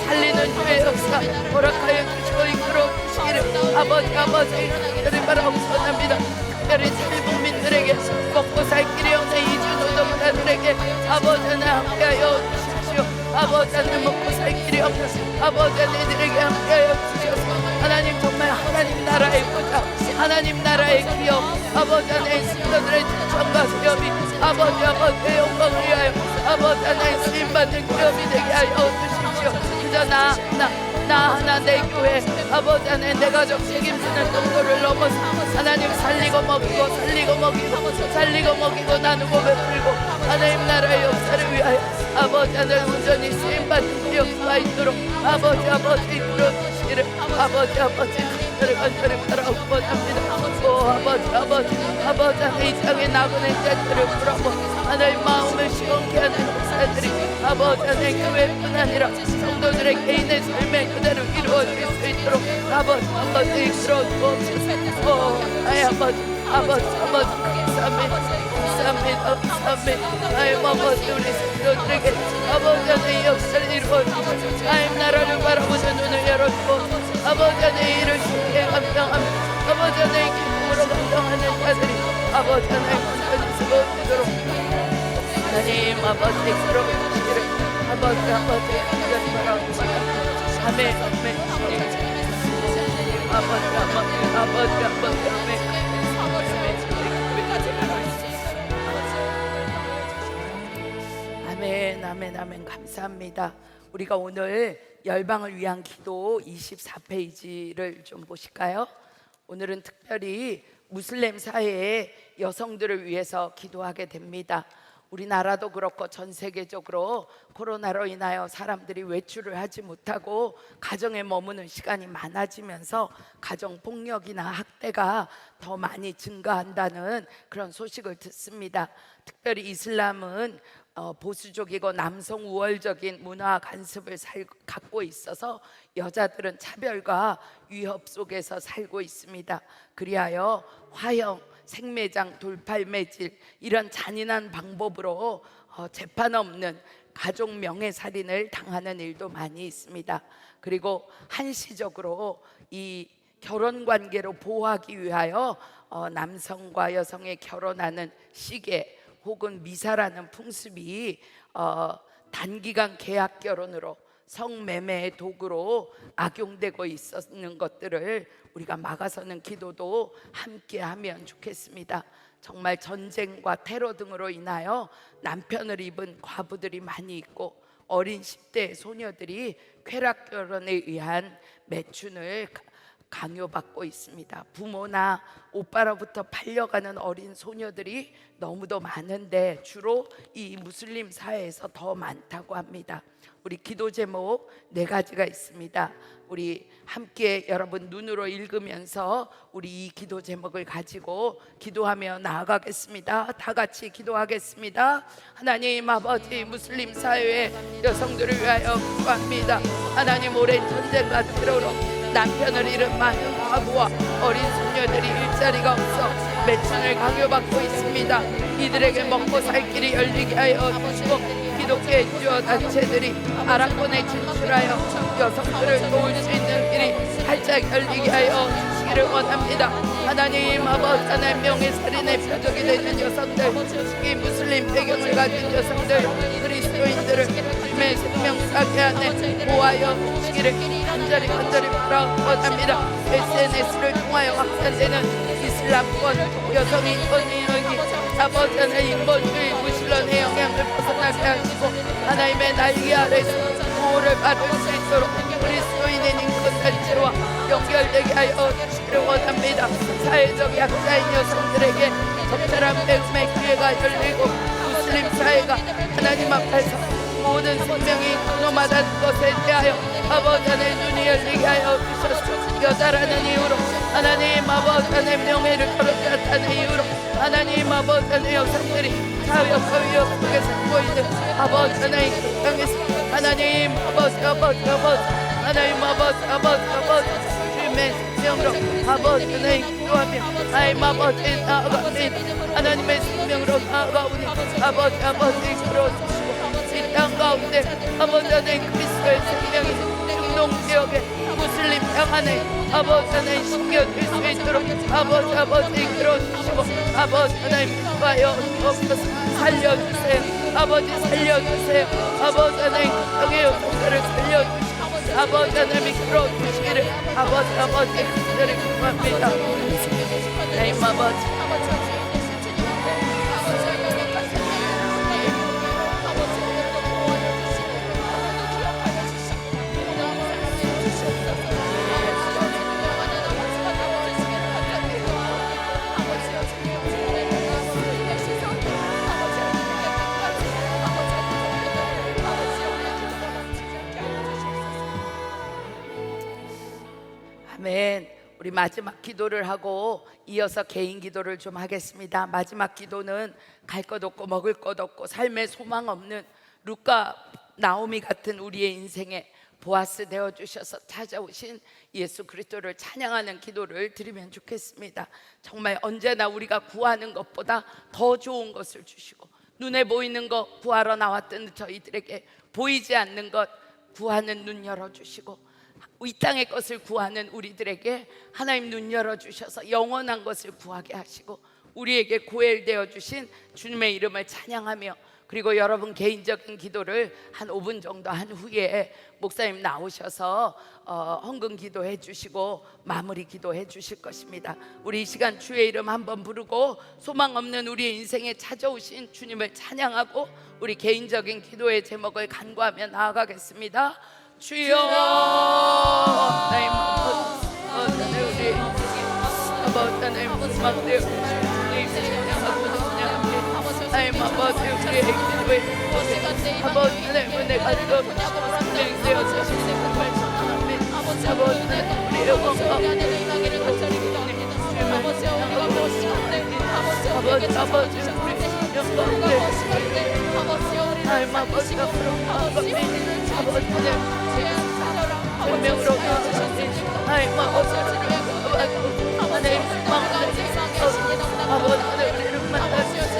살리는 교회 역사 허락하여 주시고 이끌어 주시기를, 아버지 특별히 바라옵소합니다. 특별히 탈북민들에게 먹고 살 길이 없는 이주 노동자들에게 아버지 하나님 함께하여 주십시오. 아버지 하나님 먹고 살 길이 없는 아버지 하나님들에게 함께하여 주셔서 하나님 정말 하나님 나라의 부자, 하나님 나라의 기업, 아버지 하나님 성도들의 추천과 기업이 아버지의 영광을 위하여 아버지 하나님 쓰임받는 기업이 되게 하여 주십시오. 그저 나 하나 내 교회 아버지 하나님 내 가족 책임지는 정도를 넘어서 하나님 살리고 먹이고 나누고 베풀고 하나님 나라의 역사를 위하여 아버지 하나님 온전히 쓰임받는 역사가 있도록 아버지 이끌어 주시기를, 아버지 간절히 바라옵고 합니다. 아버지 하나님 이 땅에 나그네 자들을 풀어보 하나님 마음을 시원케 하는 역사들이 아버지 하나님 교회뿐 아니라 성도들의 개인의 삶에 그대로 이루어질 수 있도록 아버지 이끌어 주옵소서. 감사합니다. 하나님 아버지 우리 성도들에게 아버지 하나님 역사를 이루어주시고 하나님 나라를 바라보는 눈을 열어주고 아버지 하나님 일을 쉽게 감당합니다. 아버지 하나님 기쁨으로 감당하는 자들이 아버지 하나님 온전히 세워지도록 하나님 아버지 끌어주시기를 아버지 간절히 바라옵니다. 아멘. 아멘. 감사합니다. 우리가 오늘 열방을 위한 기도 24페이지를 좀 보실까요? 오늘은 특별히 무슬림 사회의 여성들을 위해서 기도하게 됩니다. 우리나라도 그렇고 전 세계적으로 코로나로 인하여 사람들이 외출을 하지 못하고 가정에 머무는 시간이 많아지면서 가정폭력이나 학대가 더 많이 증가한다는 그런 소식을 듣습니다. 특별히 이슬람은 보수적이고 남성 우월적인 문화 관습을 갖고 있어서 여자들은 차별과 위협 속에서 살고 있습니다. 그리하여 화형, 생매장, 돌팔매질 이런 잔인한 방법으로 재판 없는 가족 명예살인을 당하는 일도 많이 있습니다. 그리고 한시적으로 이 결혼 관계로 보호하기 위하여 남성과 여성의 결혼하는 시계 혹은 미사라는 풍습이 단기간 계약 결혼으로 성매매의 도구로 악용되고 있었는 것들을 우리가 막아서는 기도도 함께 하면 좋겠습니다. 정말 전쟁과 테러 등으로 인하여 남편을 입은 과부들이 많이 있고 어린 10대 소녀들이 쾌락 결혼에 의한 매춘을 강요받고 있습니다. 부모나 오빠로부터 팔려가는 어린 소녀들이 너무도 많은데 주로 이 무슬림 사회에서 더 많다고 합니다. 우리 기도 제목 4가지가 있습니다. 우리 함께 여러분 눈으로 읽으면서 우리 이 기도 제목을 가지고 기도하며 나아가겠습니다. 다 같이 기도하겠습니다. 하나님 아버지, 무슬림 사회의 여성들을 위하여 기도합니다. 하나님, 오랜 전쟁과 테러로 남편을 잃은 많은 과부와 어린 소녀들이 일자리가 없어 매춘을 강요받고 있습니다. 이들에게 먹고 살 길이 열리게 하여 주시고 기독교 NGO 단체들이 아랍권에 진출하여 여성들을 도울 수 있는 길이 활짝 열리게 하여 주시기를 원합니다. 하나님 아버지, 하나님 명예살인의 표적이 되는 여성들, 특히 무슬림 배경을 가진 여성들, 그리스도인들을 주님의 생명사계 안에 보호하여 주시기를 간절히 바라옵니다. SNS를 통하여 확산되는 이슬람권 여성인권주의 아버지 하나님 인본주의 무신론의 영향을 벗어나게 하시고 하나님의 날개 아래서 보호를 받을 수 있도록 그리스도인의 인권단체와 연결되게 하여 주시기를 원합니다. 사회적 약자인 여성들에게 적절한 배움의 기회가 열리고 무슬림 사회가 하나님 앞에서 모든 생명이 존엄하다는 것에 대하여 아버지 하나님 눈이 열리게 하여 주셔서 여자라는 이유로 하나님 아버지 하나님 명예를 거론하는 이유로 하나님 아버지 하나님 여성들이 사회와 위협 속에 살고 있는 아버지 하나님 그 땅에서 하나님 아버지 하나님 아버지 주님의 생명으로 아버지 하나님 기도하며 하나님 아버지 나아갑니다. 하나님의 생명으로 나아가오니 아버지 이끌어주시고 이 땅 가운데 아버지 하나님 그리스도의 생명이 중동 지역에 무슬림 땅 안에 아버지 하나님 심겨질 수 있도록 아버지 이끌어주시고 아버지 하나님 인도하여 주옵소서. 살려주세요. 아버지 살려주세요. 아버지 하나님 그 땅의 여성들을 살려주시고 아버지 하나님 이끌어주시기를 아버지 간절히 기도합니다. 하나님 아버지 아멘. 우리 마지막 기도를 하고 이어서 개인 기도를 좀 하겠습니다. 마지막 기도는 갈 것 없고 먹을 것 없고 삶에 소망 없는 루카 나오미 같은 우리의 인생에 보아스 되어 주셔서 찾아오신 예수 그리스도를 찬양하는 기도를 드리면 좋겠습니다. 정말 언제나 우리가 구하는 것보다 더 좋은 것을 주시고, 눈에 보이는 것 구하러 나왔던 저희들에게 보이지 않는 것 구하는 눈 열어주시고, 이 땅의 것을 구하는 우리들에게 하나님 눈 열어주셔서 영원한 것을 구하게 하시고, 우리에게 고엘되어 주신 주님의 이름을 찬양하며, 그리고 여러분 개인적인 기도를 한 5분 정도 한 후에 목사님 나오셔서 헌금 기도해 주시고 마무리 기도해 주실 것입니다. 우리 이 시간 주의 이름 한번 부르고 소망 없는 우리의 인생에 찾아오신 주님을 찬양하고 우리 개인적인 기도의 제목을 간구하며 나아가겠습니다. 주여, 하나님 어떤 우리 어떤 소망되어 주신 주님 하나님 아버지, 우리의 기도에 아버지 하나님 내가 또 진행되어 주신 아버지 우리의 영광과 아버지 우리 영광대 하나님 아버지가 부족한 것 아버지 운명으로 주신 하나님 아버지 하나님 아버지 우리를 만나주신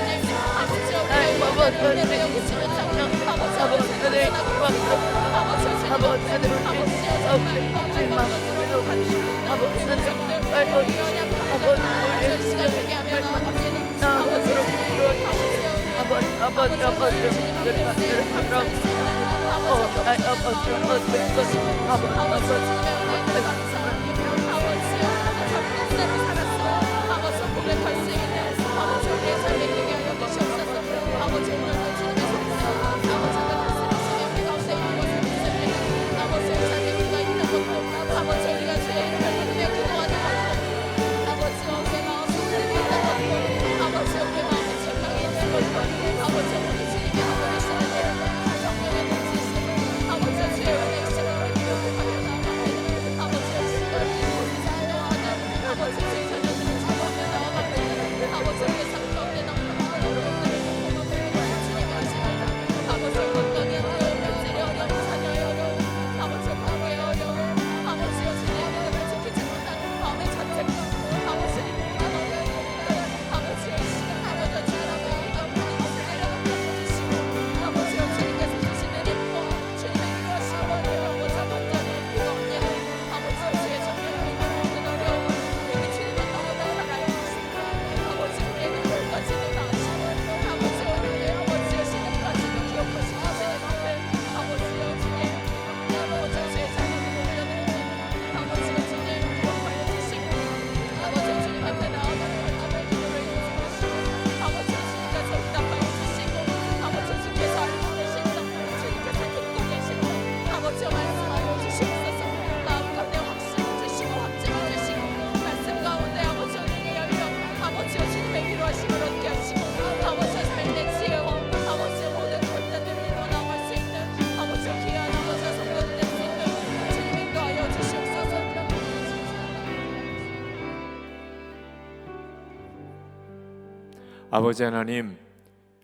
아버지 하나님,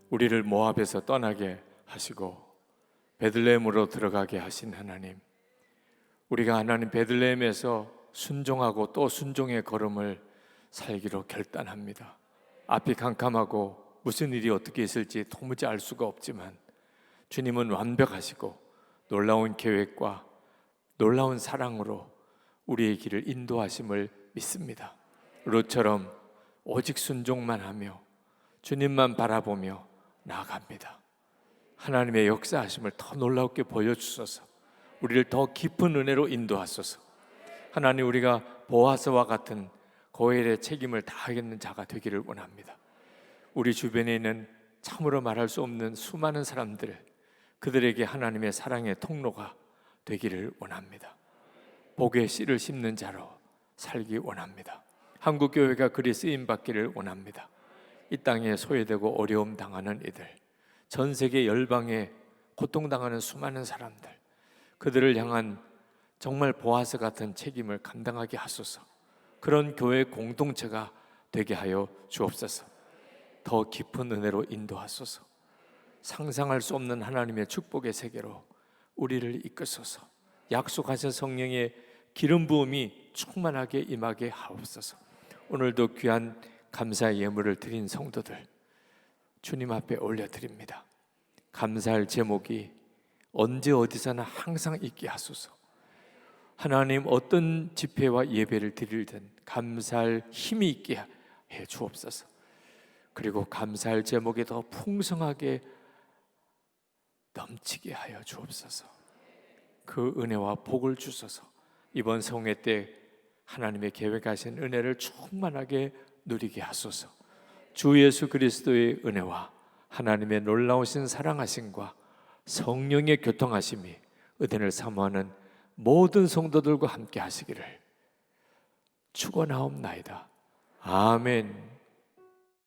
우리를 모압에서 떠나게 하시고 베들레헴으로 들어가게 하신 하나님, 우리가 하나님 베들레헴에서 순종하고 또 순종의 걸음을 살기로 결단합니다. 앞이 캄캄하고 무슨 일이 어떻게 있을지 도무지 알 수가 없지만 주님은 완벽하시고 놀라운 계획과 놀라운 사랑으로 우리의 길을 인도하심을 믿습니다. 롯처럼 오직 순종만 하며 주님만 바라보며 나아갑니다. 하나님의 역사하심을 더 놀랍게 보여주소서. 우리를 더 깊은 은혜로 인도하소서. 하나님, 우리가 보아스와 같은 고엘의 책임을 다하겠는 자가 되기를 원합니다. 우리 주변에 있는 참으로 말할 수 없는 수많은 사람들, 그들에게 하나님의 사랑의 통로가 되기를 원합니다. 복의 씨를 심는 자로 살기 원합니다. 한국교회가 그리 쓰임받기를 원합니다. 이 땅에 소외되고 어려움 당하는 이들, 전 세계 열방에 고통당하는 수많은 사람들, 그들을 향한 정말 보아스 같은 책임을 감당하게 하소서. 그런 교회 공동체가 되게 하여 주옵소서. 더 깊은 은혜로 인도하소서. 상상할 수 없는 하나님의 축복의 세계로 우리를 이끄소서. 약속하신 성령의 기름 부음이 충만하게 임하게 하옵소서. 오늘도 귀한 감사의 예물을 드린 성도들 주님 앞에 올려드립니다. 감사할 제목이 언제 어디서나 항상 있게 하소서. 하나님, 어떤 집회와 예배를 드리든 감사할 힘이 있게 해 주옵소서. 그리고 감사할 제목이 더 풍성하게 넘치게 하여 주옵소서. 그 은혜와 복을 주소서. 이번 성회 때 하나님의 계획하신 은혜를 충만하게 누리게 하소서. 주 예수 그리스도의 은혜와 하나님의 놀라우신 사랑하심과 성령의 교통하심이 은혜를 사모하는 모든 성도들과 함께 하시기를 축원하옵나이다. 아멘.